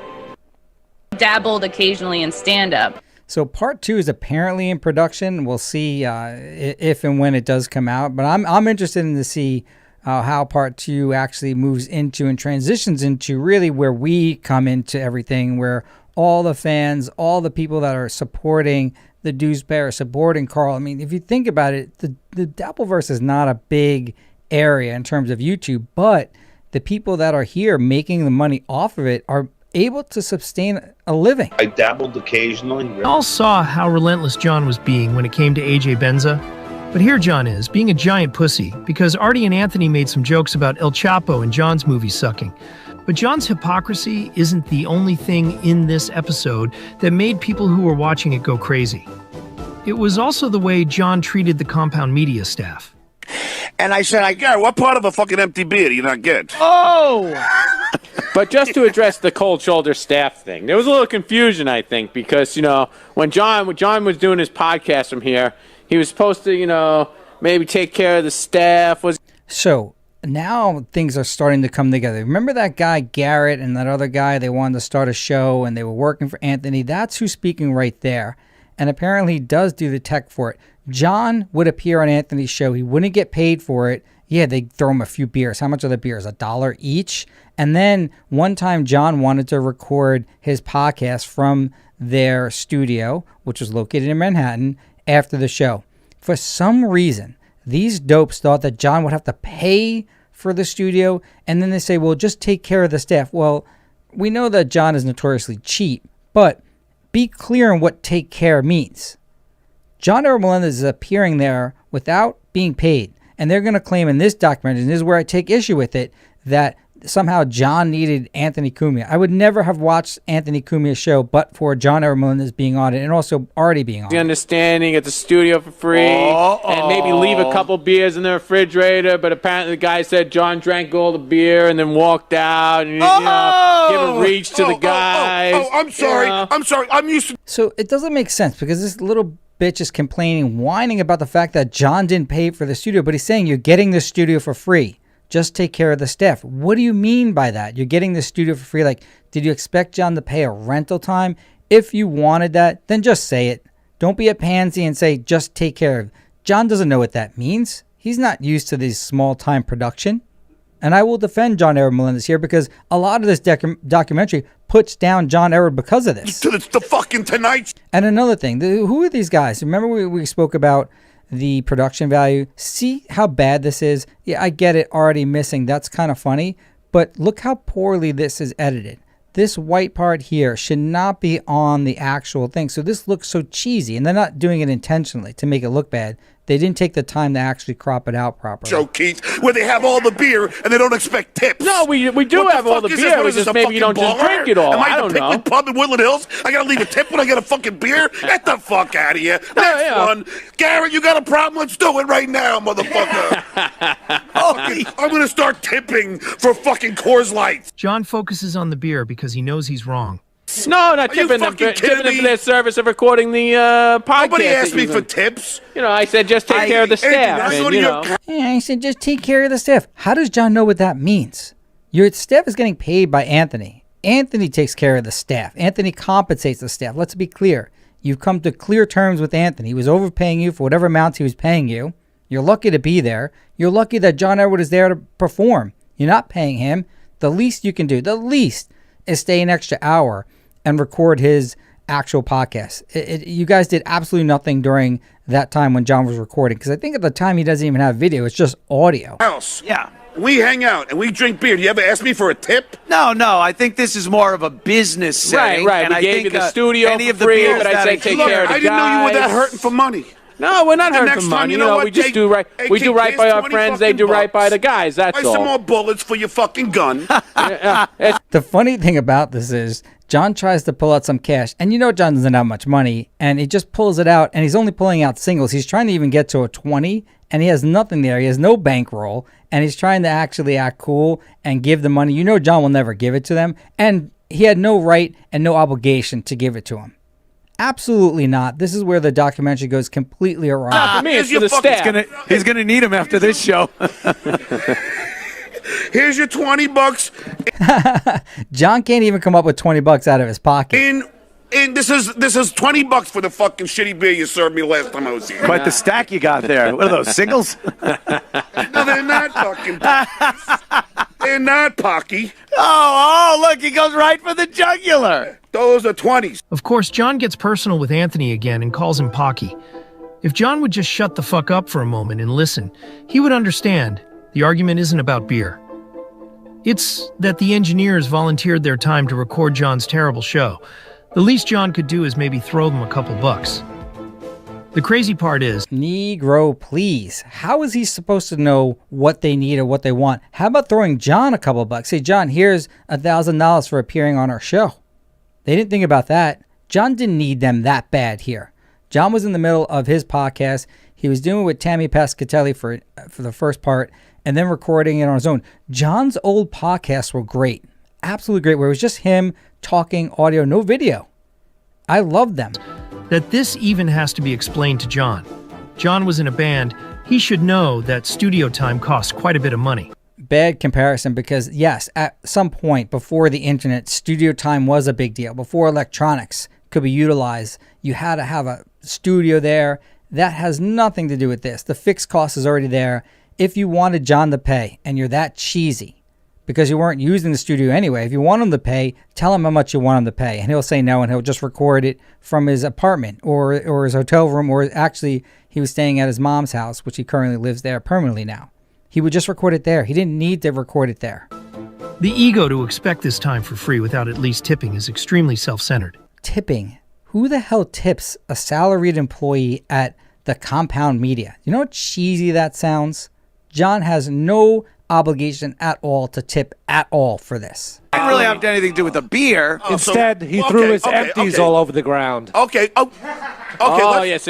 Dabbled occasionally in stand-up. So part 2 is apparently in production. We'll see if and when it does come out. But I'm interested in to see how part 2 actually moves into and transitions into really where we come into everything, where all the fans, all the people that are supporting the dues payer, supporting Carl. I mean, if you think about it, the Dabbleverse is not a big area in terms of YouTube, but the people that are here making the money off of it are able to sustain a living. I dabbled occasionally. We all saw how relentless John was being when it came to AJ Benza. But here John is, being a giant pussy, because Artie and Anthony made some jokes about El Chapo and John's movie sucking. But John's hypocrisy isn't the only thing in this episode that made people who were watching it go crazy. It was also the way John treated the Compound Media staff. And I said, what part of a fucking empty beer do you not get? Oh! But just to address the cold shoulder staff thing, there was a little confusion, I think, because, when John was doing his podcast from here, he was supposed to, maybe take care of the staff. So now things are starting to come together. Remember that guy Garrett and that other guy, they wanted to start a show and they were working for Anthony? That's who's speaking right there. And apparently he does do the tech for it. John would appear on Anthony's show. He wouldn't get paid for it. Yeah, they'd throw him a few beers. How much are the beers? $1 each? And then one time John wanted to record his podcast from their studio, which was located in Manhattan, after the show. For some reason, these dopes thought that John would have to pay for the studio, and then they say, well, just take care of the staff. Well, we know that John is notoriously cheap, but be clear on what take care means. John Edward Melendez is appearing there without being paid, and they're going to claim in this documentary, and this is where I take issue with it, that somehow John needed Anthony Cumia. I would never have watched Anthony Cumia's show but for John Edward Melendez being on it and also Artie being on The it. understanding at the studio for free and maybe leave a couple beers in the refrigerator, but apparently the guy said John drank all the beer and then walked out and you know, give a reach to the guys. I'm sorry. You know. I'm sorry. I'm used to. So it doesn't make sense because this little bitch is complaining, whining about the fact that John didn't pay for the studio, but he's saying you're getting the studio for free. Just take care of the staff. What do you mean by that? You're getting the studio for free. Like, did you expect John to pay a rental time? If you wanted that, then just say it. Don't be a pansy and say, just take care of it. John doesn't know what that means. He's not used to this small time production. And I will defend John Edward Melendez here because a lot of this documentary puts down John Edward because of this. To the fucking Tonight. And another thing, who are these guys? Remember we spoke about the production value. See how bad this is? Yeah, I get it, already missing. That's kind of funny. But look how poorly this is edited. This white part here should not be on the actual thing. So this looks so cheesy. And they're not doing it intentionally to make it look bad. They didn't take the time to actually crop it out properly. Show, Keith, where they have all the beer and they don't expect tips. No, we do have all the beer. It's just maybe you don't just drink it all. Am I I don't the know. Pickwick Pub in Woodland Hills? I gotta leave a tip when I get a fucking beer? Get the fuck out of here. Next one. Garrett, you got a problem? Let's do it right now, motherfucker. I'm gonna start tipping for fucking Coors Light. John focuses on the beer because he knows he's wrong. No, not tipping them for their service of recording the podcast. Nobody asked me for tips. You know, I said just take care of the staff. And, you know. Yeah, I said just take care of the staff. How does John know what that means? Your staff is getting paid by Anthony. Anthony takes care of the staff. Anthony compensates the staff. Let's be clear. You've come to clear terms with Anthony. He was overpaying you for whatever amount he was paying you. You're lucky to be there. You're lucky that John Edward is there to perform. You're not paying him. The least you can do, is stay an extra hour and record his actual podcast. You guys did absolutely nothing during that time when John was recording, because I think at the time he doesn't even have video. It's just audio. House. Yeah. We hang out and we drink beer. Do you ever ask me for a tip? No. I think this is more of a business setting. Right. And We I gave think, you the studio any for of the free, beers but I that said take include- care of the I didn't know you were that guys. hurting for money. No, we're not The hurting next for time, money. you know what? We just Take- do right. hey, We do Keith, right here's by our 20 friends. They fucking do right bucks. by the guys. That's Buy some all. more bullets for your fucking gun. The funny thing about this is John tries to pull out some cash, and you know John doesn't have much money, and he just pulls it out, and he's only pulling out singles. He's trying to even get to a 20, and he has nothing there. He has no bankroll, and he's trying to actually act cool and give the money. You know John will never give it to them, and he had no right and no obligation to give it to him. Absolutely not. This is where the documentary goes completely awry. Not for me, it's for the staff. He's gonna need him after this show. Here's your $20. John can't even come up with $20 out of his pocket. And this is $20 for the fucking shitty beer you served me last time I was here. Quite the stack you got there. What are those, singles? No, they're not fucking. They're not Pocky. Oh, look, he goes right for the jugular. Those are 20s. Of course, John gets personal with Anthony again and calls him Pocky. If John would just shut the fuck up for a moment and listen, he would understand the argument isn't about beer. It's that the engineers volunteered their time to record John's terrible show. The least John could do is maybe throw them a couple bucks. The crazy part is... Negro, please. How is he supposed to know what they need or what they want? How about throwing John a couple bucks? Say, John, here's $1,000 for appearing on our show. They didn't think about that. John didn't need them that bad here. John was in the middle of his podcast. He was doing it with Tammy Pescatelli for the first part and then recording it on his own. John's old podcasts were great. Absolutely great, where it was just him talking audio, no video. I loved them. That this even has to be explained to John. John was in a band. He should know that studio time costs quite a bit of money. bad comparison because, yes, at some point before the internet, studio time was a big deal. Before electronics could be utilized, you had to have a studio there. That has nothing to do with this. The fixed cost is already there. If you wanted John to pay and you're that cheesy because you weren't using the studio anyway, if you want him to pay, tell him how much you want him to pay. And he'll say no, and he'll just record it from his apartment or his hotel room, or actually he was staying at his mom's house, which he currently lives there permanently now. He would just record it there. He didn't need to record it there. The ego to expect this time for free without at least tipping is extremely self-centered. Tipping. Who the hell tips a salaried employee at the Compound Media? You know how cheesy that sounds? John has no obligation at all to tip at all for this. Didn't really have anything to do with the beer. Instead, he threw his empties all over the ground. Okay. Oh, yes.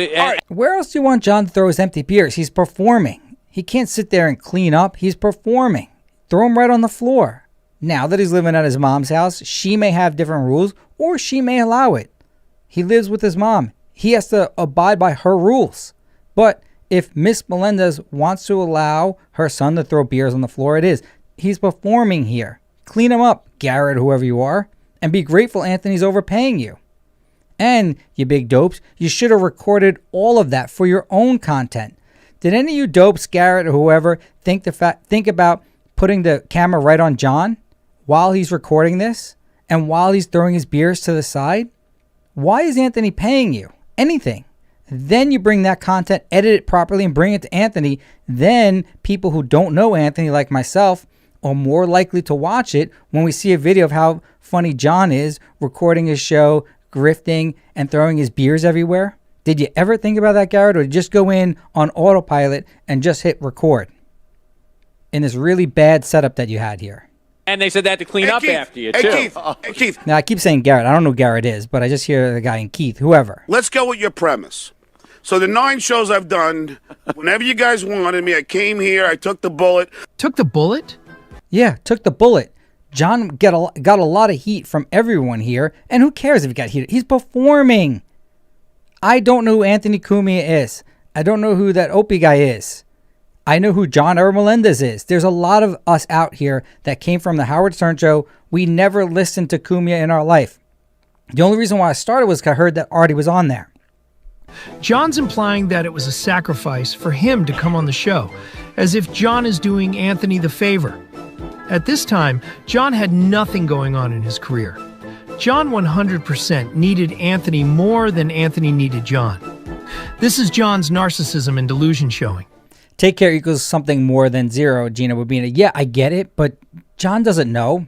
Where else do you want John to throw his empty beers? He's performing. He can't sit there and clean up. He's performing. Throw him right on the floor. Now that he's living at his mom's house, she may have different rules, or she may allow it. He lives with his mom. He has to abide by her rules. But if Miss Melendez wants to allow her son to throw beers on the floor, it is. He's performing here. Clean him up, Garrett, whoever you are, and be grateful Anthony's overpaying you. And, you big dopes, you should have recorded all of that for your own content. Did any of you dopes, Garrett or whoever, think about putting the camera right on John while he's recording this and while he's throwing his beers to the side? Why is Anthony paying you anything? Then you bring that content, edit it properly, and bring it to Anthony. Then people who don't know Anthony, like myself, are more likely to watch it when we see a video of how funny John is recording his show, grifting, and throwing his beers everywhere. Did you ever think about that, Garrett, or did you just go in on autopilot and just hit record in this really bad setup that you had here? And they said they had to clean up after you, too. Keith. Now, I keep saying Garrett. I don't know who Garrett is, but I just hear the guy in Keith, whoever. Let's go with your premise. So the 9 shows I've done, whenever you guys wanted me, I came here, I took the bullet. Took the bullet? Yeah, took the bullet. John got a lot of heat from everyone here, and who cares if he got heated? He's performing. I don't know who Anthony Cumia is. I don't know who that Opie guy is. I know who John R. Melendez is. There's a lot of us out here that came from the Howard Stern show. We never listened to Cumia in our life. The only reason why I started was because I heard that Artie was on there. John's implying that it was a sacrifice for him to come on the show, as if John is doing Anthony the favor. At this time, John had nothing going on in his career. John 100% needed Anthony more than Anthony needed John. This is John's narcissism and delusion showing. Take care equals something more than zero, Gina Babina. Yeah, I get it, but John doesn't know.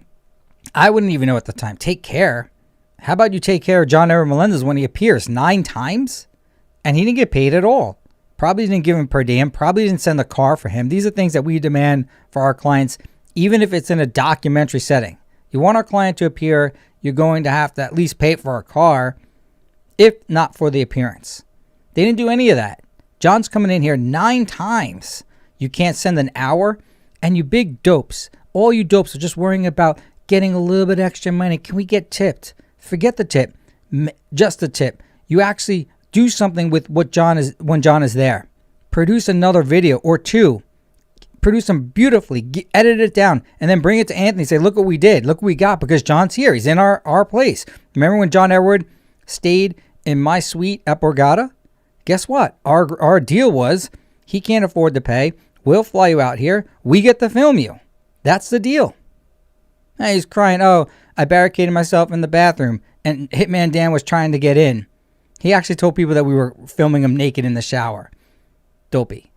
I wouldn't even know at the time. Take care. How about you take care of John R. Melendez when he appears 9 times? And he didn't get paid at all. Probably didn't give him per diem. Probably didn't send a car for him. These are things that we demand for our clients, even if it's in a documentary setting. You want our client to appear, you're going to have to at least pay for a car, if not for the appearance. They didn't do any of that. John's coming in here 9 times. You can't send an hour? And you big dopes, all you dopes are just worrying about getting a little bit extra money. Can we get tipped? Forget the tip. Just the tip. You actually do something with what John is when John is there. Produce another video or 2. Produce them beautifully. Edit it down. And then bring it to Anthony. Say, look what we did. Look what we got because John's here. He's in our place. Remember when John Edward stayed in my suite at Borgata? Guess what? Our deal was he can't afford to pay. We'll fly you out here. We get to film you. That's the deal. And he's crying, oh, I barricaded myself in the bathroom and Hitman Dan was trying to get in. He actually told people that we were filming him naked in the shower. Dopey.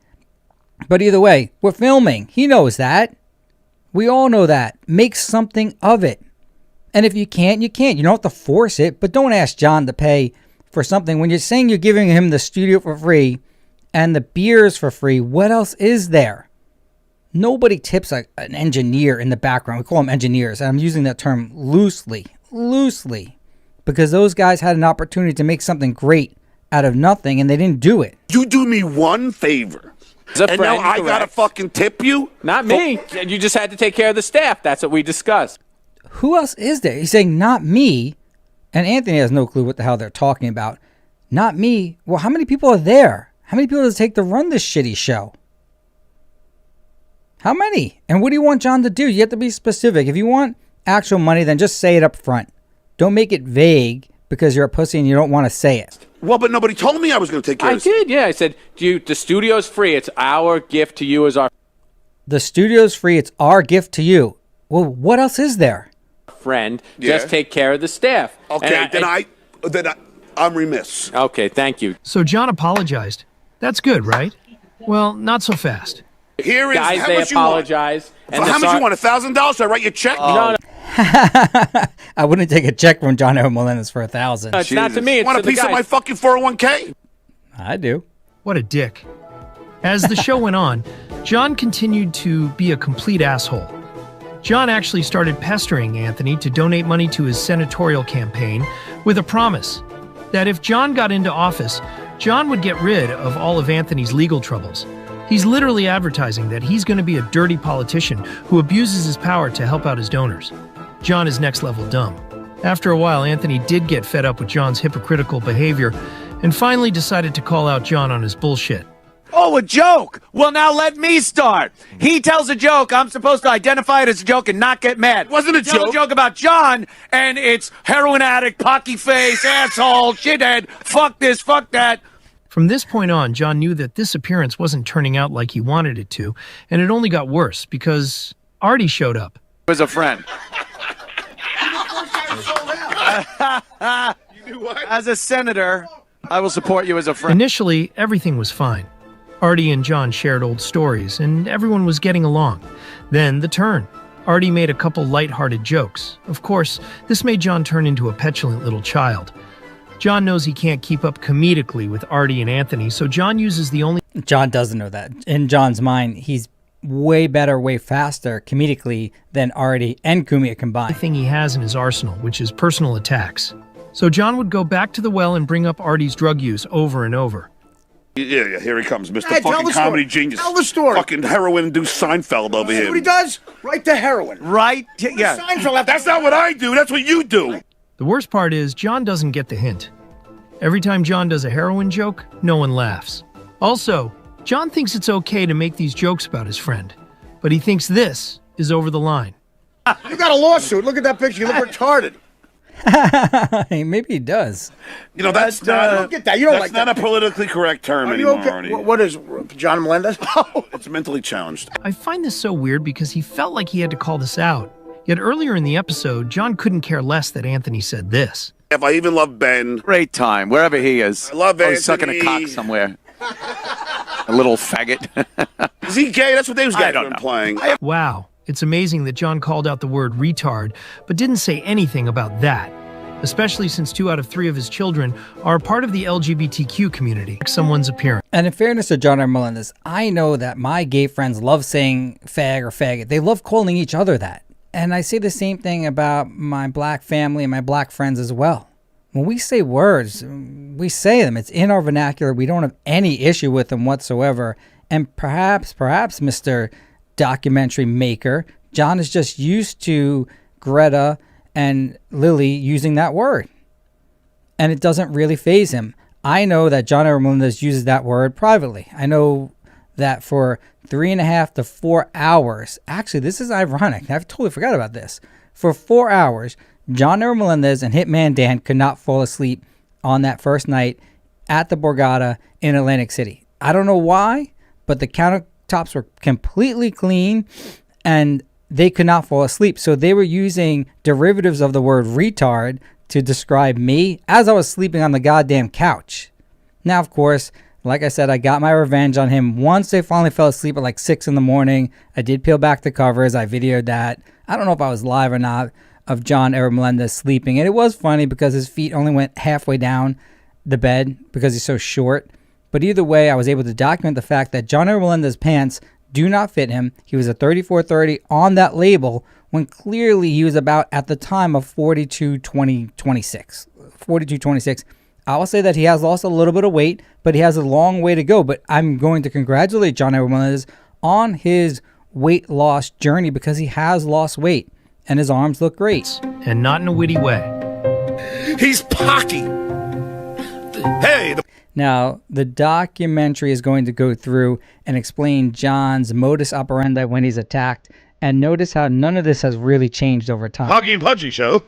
But either way, we're filming. He knows that. We all know that. Make something of it. And if you can't, you can't. You don't have to force it, but don't ask John to pay for something. When you're saying you're giving him the studio for free and the beers for free, what else is there? Nobody tips an engineer in the background. We call them engineers. And I'm using that term loosely. Because those guys had an opportunity to make something great out of nothing, and they didn't do it. You do me one favor, and now I gotta fucking tip you? Not me. You just had to take care of the staff. That's what we discussed. Who else is there? He's saying, not me. And Anthony has no clue what the hell they're talking about. Not me. Well, how many people are there? How many people does it take to run this shitty show? How many? And what do you want John to do? You have to be specific. If you want actual money, then just say it up front. Don't make it vague because you're a pussy and you don't want to say it. Well, but nobody told me I was going to take care of this. I did, yeah. I said, the studio's free. It's our gift to you as our The studio's free. It's our gift to you. Well, what else is there? friend. Yeah. Just take care of the staff. Okay, I'm remiss. Okay, thank you. So John apologized. That's good, right? Well, not so fast. Here is Guys, how they much apologize. you want. How much you want? $1,000? Should I write you a check? No. I wouldn't take a check from John Evan Melendez for $1,000. It's not to me. It's Want to a the piece of guys. my fucking 401k? I do. What a dick. As the show went on, John continued to be a complete asshole. John actually started pestering Anthony to donate money to his senatorial campaign with a promise that if John got into office, John would get rid of all of Anthony's legal troubles. He's literally advertising that he's going to be a dirty politician who abuses his power to help out his donors. John is next level dumb. After a while, Anthony did get fed up with John's hypocritical behavior and finally decided to call out John on his bullshit. Oh, a joke. Well, now let me start. He tells a joke. I'm supposed to identify it as a joke and not get mad. Wasn't a He tells joke. a joke about John, and it's heroin addict, pocky face, asshole, shithead, fuck this, fuck that. From this point on, John knew that this appearance wasn't turning out like he wanted it to, and it only got worse because Artie showed up. Was a friend. As a senator, I will support you as a friend. Initially, everything was fine. Artie and John shared old stories, and everyone was getting along. Then the turn. Artie made a couple lighthearted jokes. Of course, this made John turn into a petulant little child. John knows he can't keep up comedically with Artie and Anthony, so John uses the only... John doesn't know that. In John's mind, he's way better, way faster comedically than Artie and Kumia combined. ...thing he has in his arsenal, which is personal attacks. So John would go back to the well and bring up Artie's drug use over and over. Yeah, here he comes, Mr. Hey, tell fucking the story. comedy genius. Tell the story. Fucking heroin-induced Seinfeld over See here. what he does? Right to heroin. Right? Yeah. Seinfeld. That's not what I do. That's what you do. The worst part is John doesn't get the hint. Every time John does a heroin joke, no one laughs. Also, John thinks it's okay to make these jokes about his friend, but he thinks this is over the line. You got a lawsuit. Look at that picture. You look retarded. Maybe he does. You know, that's I not, don't get that. You don't that's like not that. a politically correct term Are you anymore, okay? Artie. What is John Melendez? It's mentally challenged. I find this so weird because he felt like he had to call this out. Yet earlier in the episode, John couldn't care less that Anthony said this. If I even love Ben. Great time, wherever he is. I love He's sucking a Anthony. cock somewhere. A little faggot. Is he gay? That's what those I guys don't are know. implying. Wow, it's amazing that John called out the word retard, but didn't say anything about that. Especially since 2 out of 3 of his children are part of the LGBTQ community. Someone's appearance. And in fairness to John R. Melendez, I know that my gay friends love saying fag or faggot. They love calling each other that. And I say the same thing about my black family and my black friends as well. When we say words, we say them. It's in our vernacular. We don't have any issue with them whatsoever. And perhaps, Mr. Documentary Maker, John is just used to Greta and Lily using that word. And it doesn't really faze him. I know that John R. Melendez uses that word privately. I know that for 3.5 to 4 hours, actually, this is ironic. I totally forgot about this. For 4 hours, John R. Melendez and Hitman Dan could not fall asleep on that first night at the Borgata in Atlantic City. I don't know why, but the countertops were completely clean and they could not fall asleep. So they were using derivatives of the word retard to describe me as I was sleeping on the goddamn couch. Now, of course, like I said, I got my revenge on him once they finally fell asleep at like 6 in the morning. I did peel back the covers. I videoed that. I don't know if I was live or not of John R. Melendez sleeping. And it was funny because his feet only went halfway down the bed because he's so short. But either way, I was able to document the fact that John R. Melendez's pants do not fit him. He was a 34-30 on that label when clearly he was about at the time of 42-26. 42-26. I will say that he has lost a little bit of weight, but he has a long way to go. But I'm going to congratulate John R. Melendez on his weight loss journey because he has lost weight and his arms look great. And not in a witty way. He's pocky. Hey. Now, the documentary is going to go through and explain John's modus operandi when he's attacked. And notice how none of this has really changed over time. Hoggy and Pudgy show.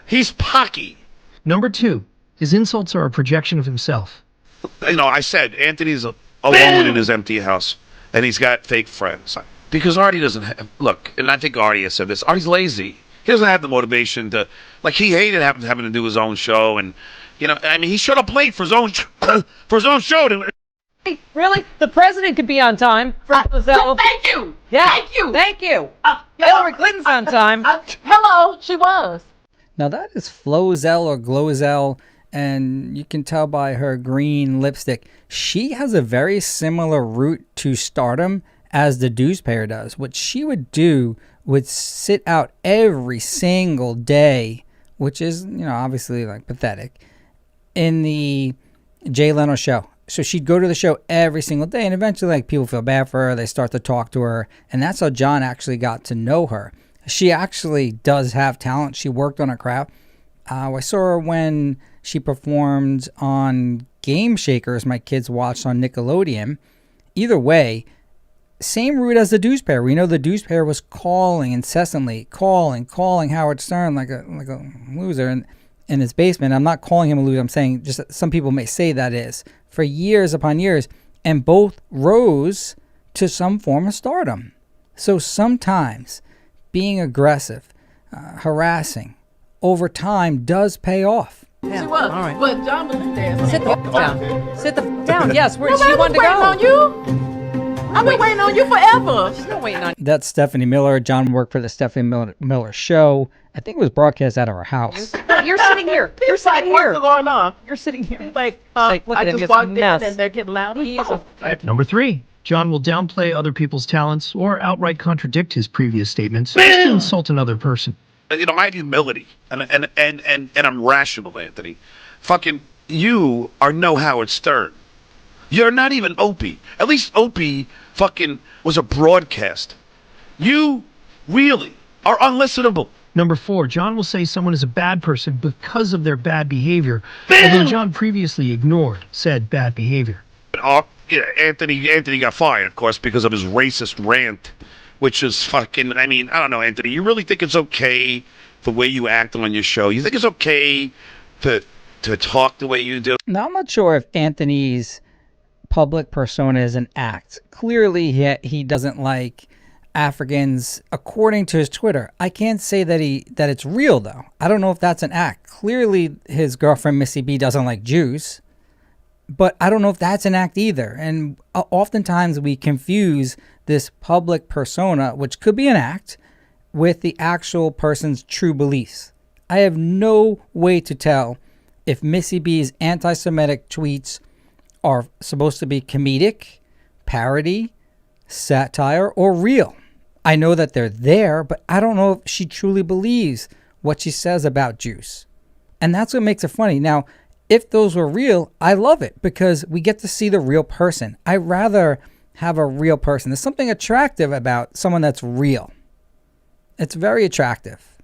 He's Pocky. Number 2, his insults are a projection of himself. You know, I said Anthony's alone in his empty house, and he's got fake friends. Because Artie doesn't have... Look, and I think Artie has said this. Artie's lazy. He doesn't have the motivation to... Like, he hated having to do his own show, and... You know, I mean, he should have played for his own show. Really? The president could be on time. Thank you. Yeah. Thank you. Hillary Clinton's on time. Hello, she was. Now that is Flozell or Glozell, and you can tell by her green lipstick. She has a very similar route to stardom as the dues payer does. What she would do would sit out every single day, which is, you know, obviously like pathetic, in the Jay Leno show. So she'd go to the show every single day, and eventually like people feel bad for her. They start to talk to her, and that's how John actually got to know her. She actually does have talent. She worked on her craft. I saw her when she performed on Game Shakers my kids watched on Nickelodeon. Either way, same route as the dues payer. We know the dues payer was calling incessantly, calling Howard Stern like a loser in his basement. I'm not calling him a loser. I'm saying just that some people may say that is. For years upon years, and both rose to some form of stardom. So sometimes being aggressive, harassing, over time does pay off. She was. All right. But John was there. Sit the down. Sit the down. Yes, where she wanted to go. On you. I've been waiting on you forever. She's not waiting on you. That's Stephanie Miller. John worked for the Stephanie Miller show. I think it was broadcast out of her house. You're sitting here. You're sitting here. What's going on? You're sitting here. Like look at him. Just walked in and they're getting loud. Number 3, John will downplay other people's talents or outright contradict his previous statements just to insult another person. You know, I have humility, and I'm rational, Anthony. Fucking, you are no Howard Stern. You're not even Opie. At least Opie fucking was a broadcast. You really are unlistenable. Number 4, John will say someone is a bad person because of their bad behavior, although John previously ignored said bad behavior. Yeah, Anthony got fired, of course, because of his racist rant, which is fucking, I mean, I don't know, Anthony, you really think it's okay the way you act on your show? You think it's okay to talk the way you do? Now, I'm not sure if Anthony's public persona is an act. Clearly, he doesn't like Africans, according to his Twitter. I can't say that it's real, though. I don't know if that's an act. Clearly, his girlfriend, Missy B, doesn't like Jews. But I don't know if that's an act either. And oftentimes we confuse this public persona, which could be an act, with the actual person's true beliefs. I have no way to tell if Missy B's anti-Semitic tweets are supposed to be comedic, parody, satire, or real. I know that they're there, but I don't know if she truly believes what she says about Jews. And that's what makes it funny. Now, if those were real, I love it because we get to see the real person. I'd rather have a real person. There's something attractive about someone that's real. It's very attractive.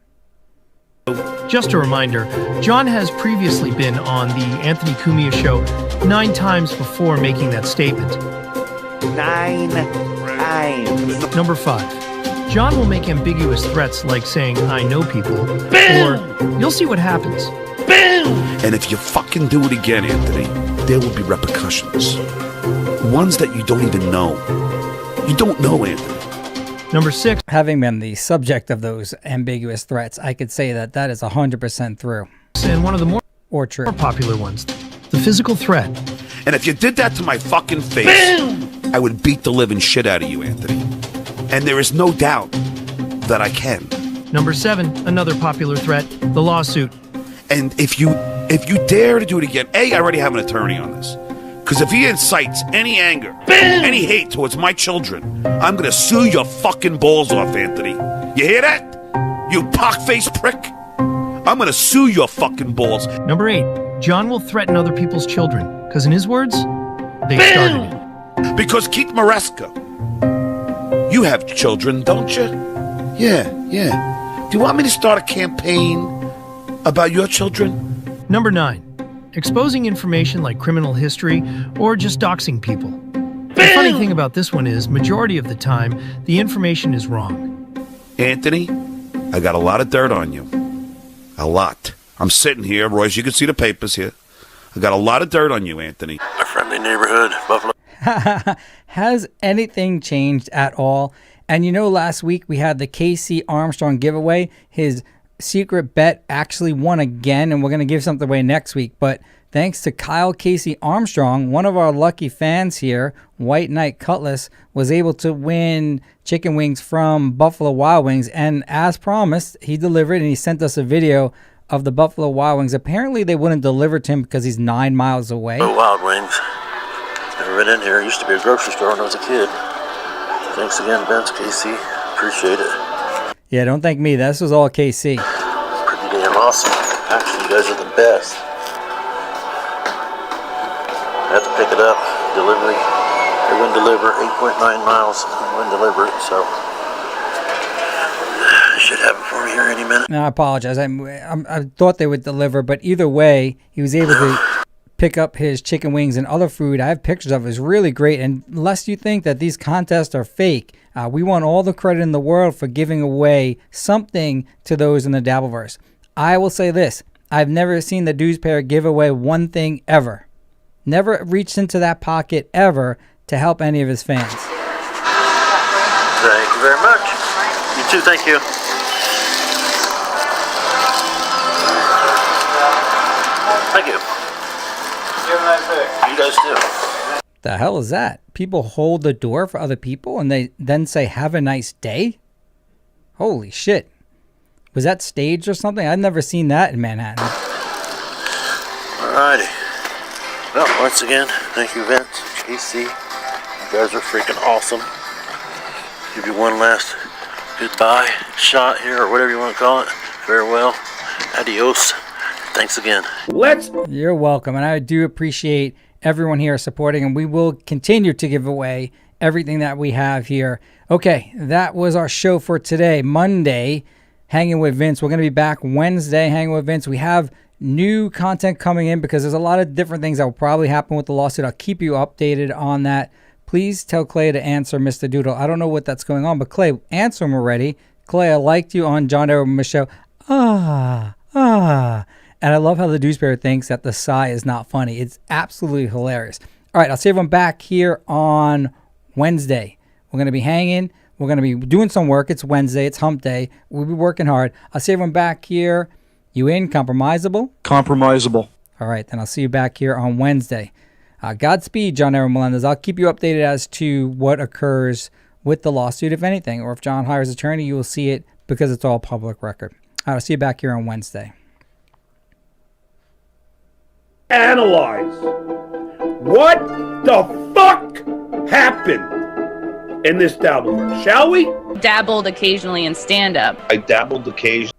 Just a reminder, John has previously been on the Anthony Cumia show 9 times before making that statement. 9 times. Number 5, John will make ambiguous threats like saying, I know people, or you'll see what happens. And if you fucking do it again, Anthony, there will be repercussions. Ones that you don't even know. You don't know, Anthony. Number 6. Having been the subject of those ambiguous threats, I could say that is 100% true. And one of the more true. Popular ones, the physical threat. And if you did that to my fucking face, I would beat the living shit out of you, Anthony. And there is no doubt that I can. Number 7, another popular threat, the lawsuit. And if you dare to do it again, I already have an attorney on this. Because if he incites any anger, any hate towards my children, I'm going to sue your fucking balls off, Anthony. You hear that? You pock-faced prick? I'm going to sue your fucking balls. Number 8, John will threaten other people's children. Because in his words, they started it. Because Keith Maresca, you have children, don't you? Yeah. Do you want me to start a campaign about your children? Number 9, exposing information like criminal history or just doxing people. The funny thing about this one is, majority of the time, the information is wrong. Anthony, I got a lot of dirt on you. A lot. I'm sitting here, Royce, you can see the papers here. I got a lot of dirt on you, Anthony. A friendly neighborhood, Buffalo. Has anything changed at all? And you know, last week we had the Casey Armstrong giveaway. His secret bet actually won again, and we're going to give something away next week. But thanks to Kyle Casey Armstrong, one of our lucky fans here, White Knight Cutlass, was able to win chicken wings from Buffalo Wild Wings. And as promised, he delivered, and he sent us a video of the Buffalo Wild Wings. Apparently they wouldn't deliver to him because he's 9 miles away. Oh, Wild Wings. Never been in here. It used to be a grocery store when I was a kid. Thanks again, Vince, Casey. Appreciate it. Yeah, don't thank me. This was all KC. Pretty damn awesome. Actually, you guys are the best. I have to pick it up. Delivery. They wouldn't deliver 8.9 miles. They wouldn't deliver it, so I should have it for me here any minute. No, I apologize. I thought they would deliver, but either way, he was able to pick up his chicken wings and other food. I have pictures of it. It's really great. And lest you think that these contests are fake, we want all the credit in the world for giving away something to those in the Dabbleverse. I will say this. I've never seen the Dues Pair give away one thing ever. Never reached into that pocket ever to help any of his fans. Thank you very much. You too, thank you. Thank you. You have a nice day. You guys too. The hell is that? People hold the door for other people and they then say, have a nice day? Holy shit. Was that staged or something? I've never seen that in Manhattan. Alrighty. Well, once again, thank you, Vince, JC. You guys are freaking awesome. Give you one last goodbye shot here, or whatever you want to call it. Farewell. Adios. Thanks again. You're welcome, and I do appreciate everyone here supporting, and we will continue to give away everything that we have here. Okay, that was our show for today, Monday, Hanging with Vince. We're going to be back Wednesday, Hanging with Vince. We have new content coming in because there's a lot of different things that will probably happen with the lawsuit. I'll keep you updated on that. Please tell Clay to answer Mr. Doodle. I don't know what that's going on, but Clay, answer him already. Clay, I liked you on John Edward Show. And I love how the Dues Bear thinks that the sigh is not funny. It's absolutely hilarious. All right, I'll see everyone back here on Wednesday. We're going to be hanging. We're going to be doing some work. It's Wednesday. It's hump day. We'll be working hard. I'll see everyone back here. You in? Compromisable? Compromisable. All right, then I'll see you back here on Wednesday. Godspeed, John Aaron Melendez. I'll keep you updated as to what occurs with the lawsuit, if anything. Or if John hires an attorney, you will see it because it's all public record. All right, I'll see you back here on Wednesday. Analyze what the fuck happened in this Dabbleverse, shall we? Dabbled occasionally in stand-up. I dabbled occasionally.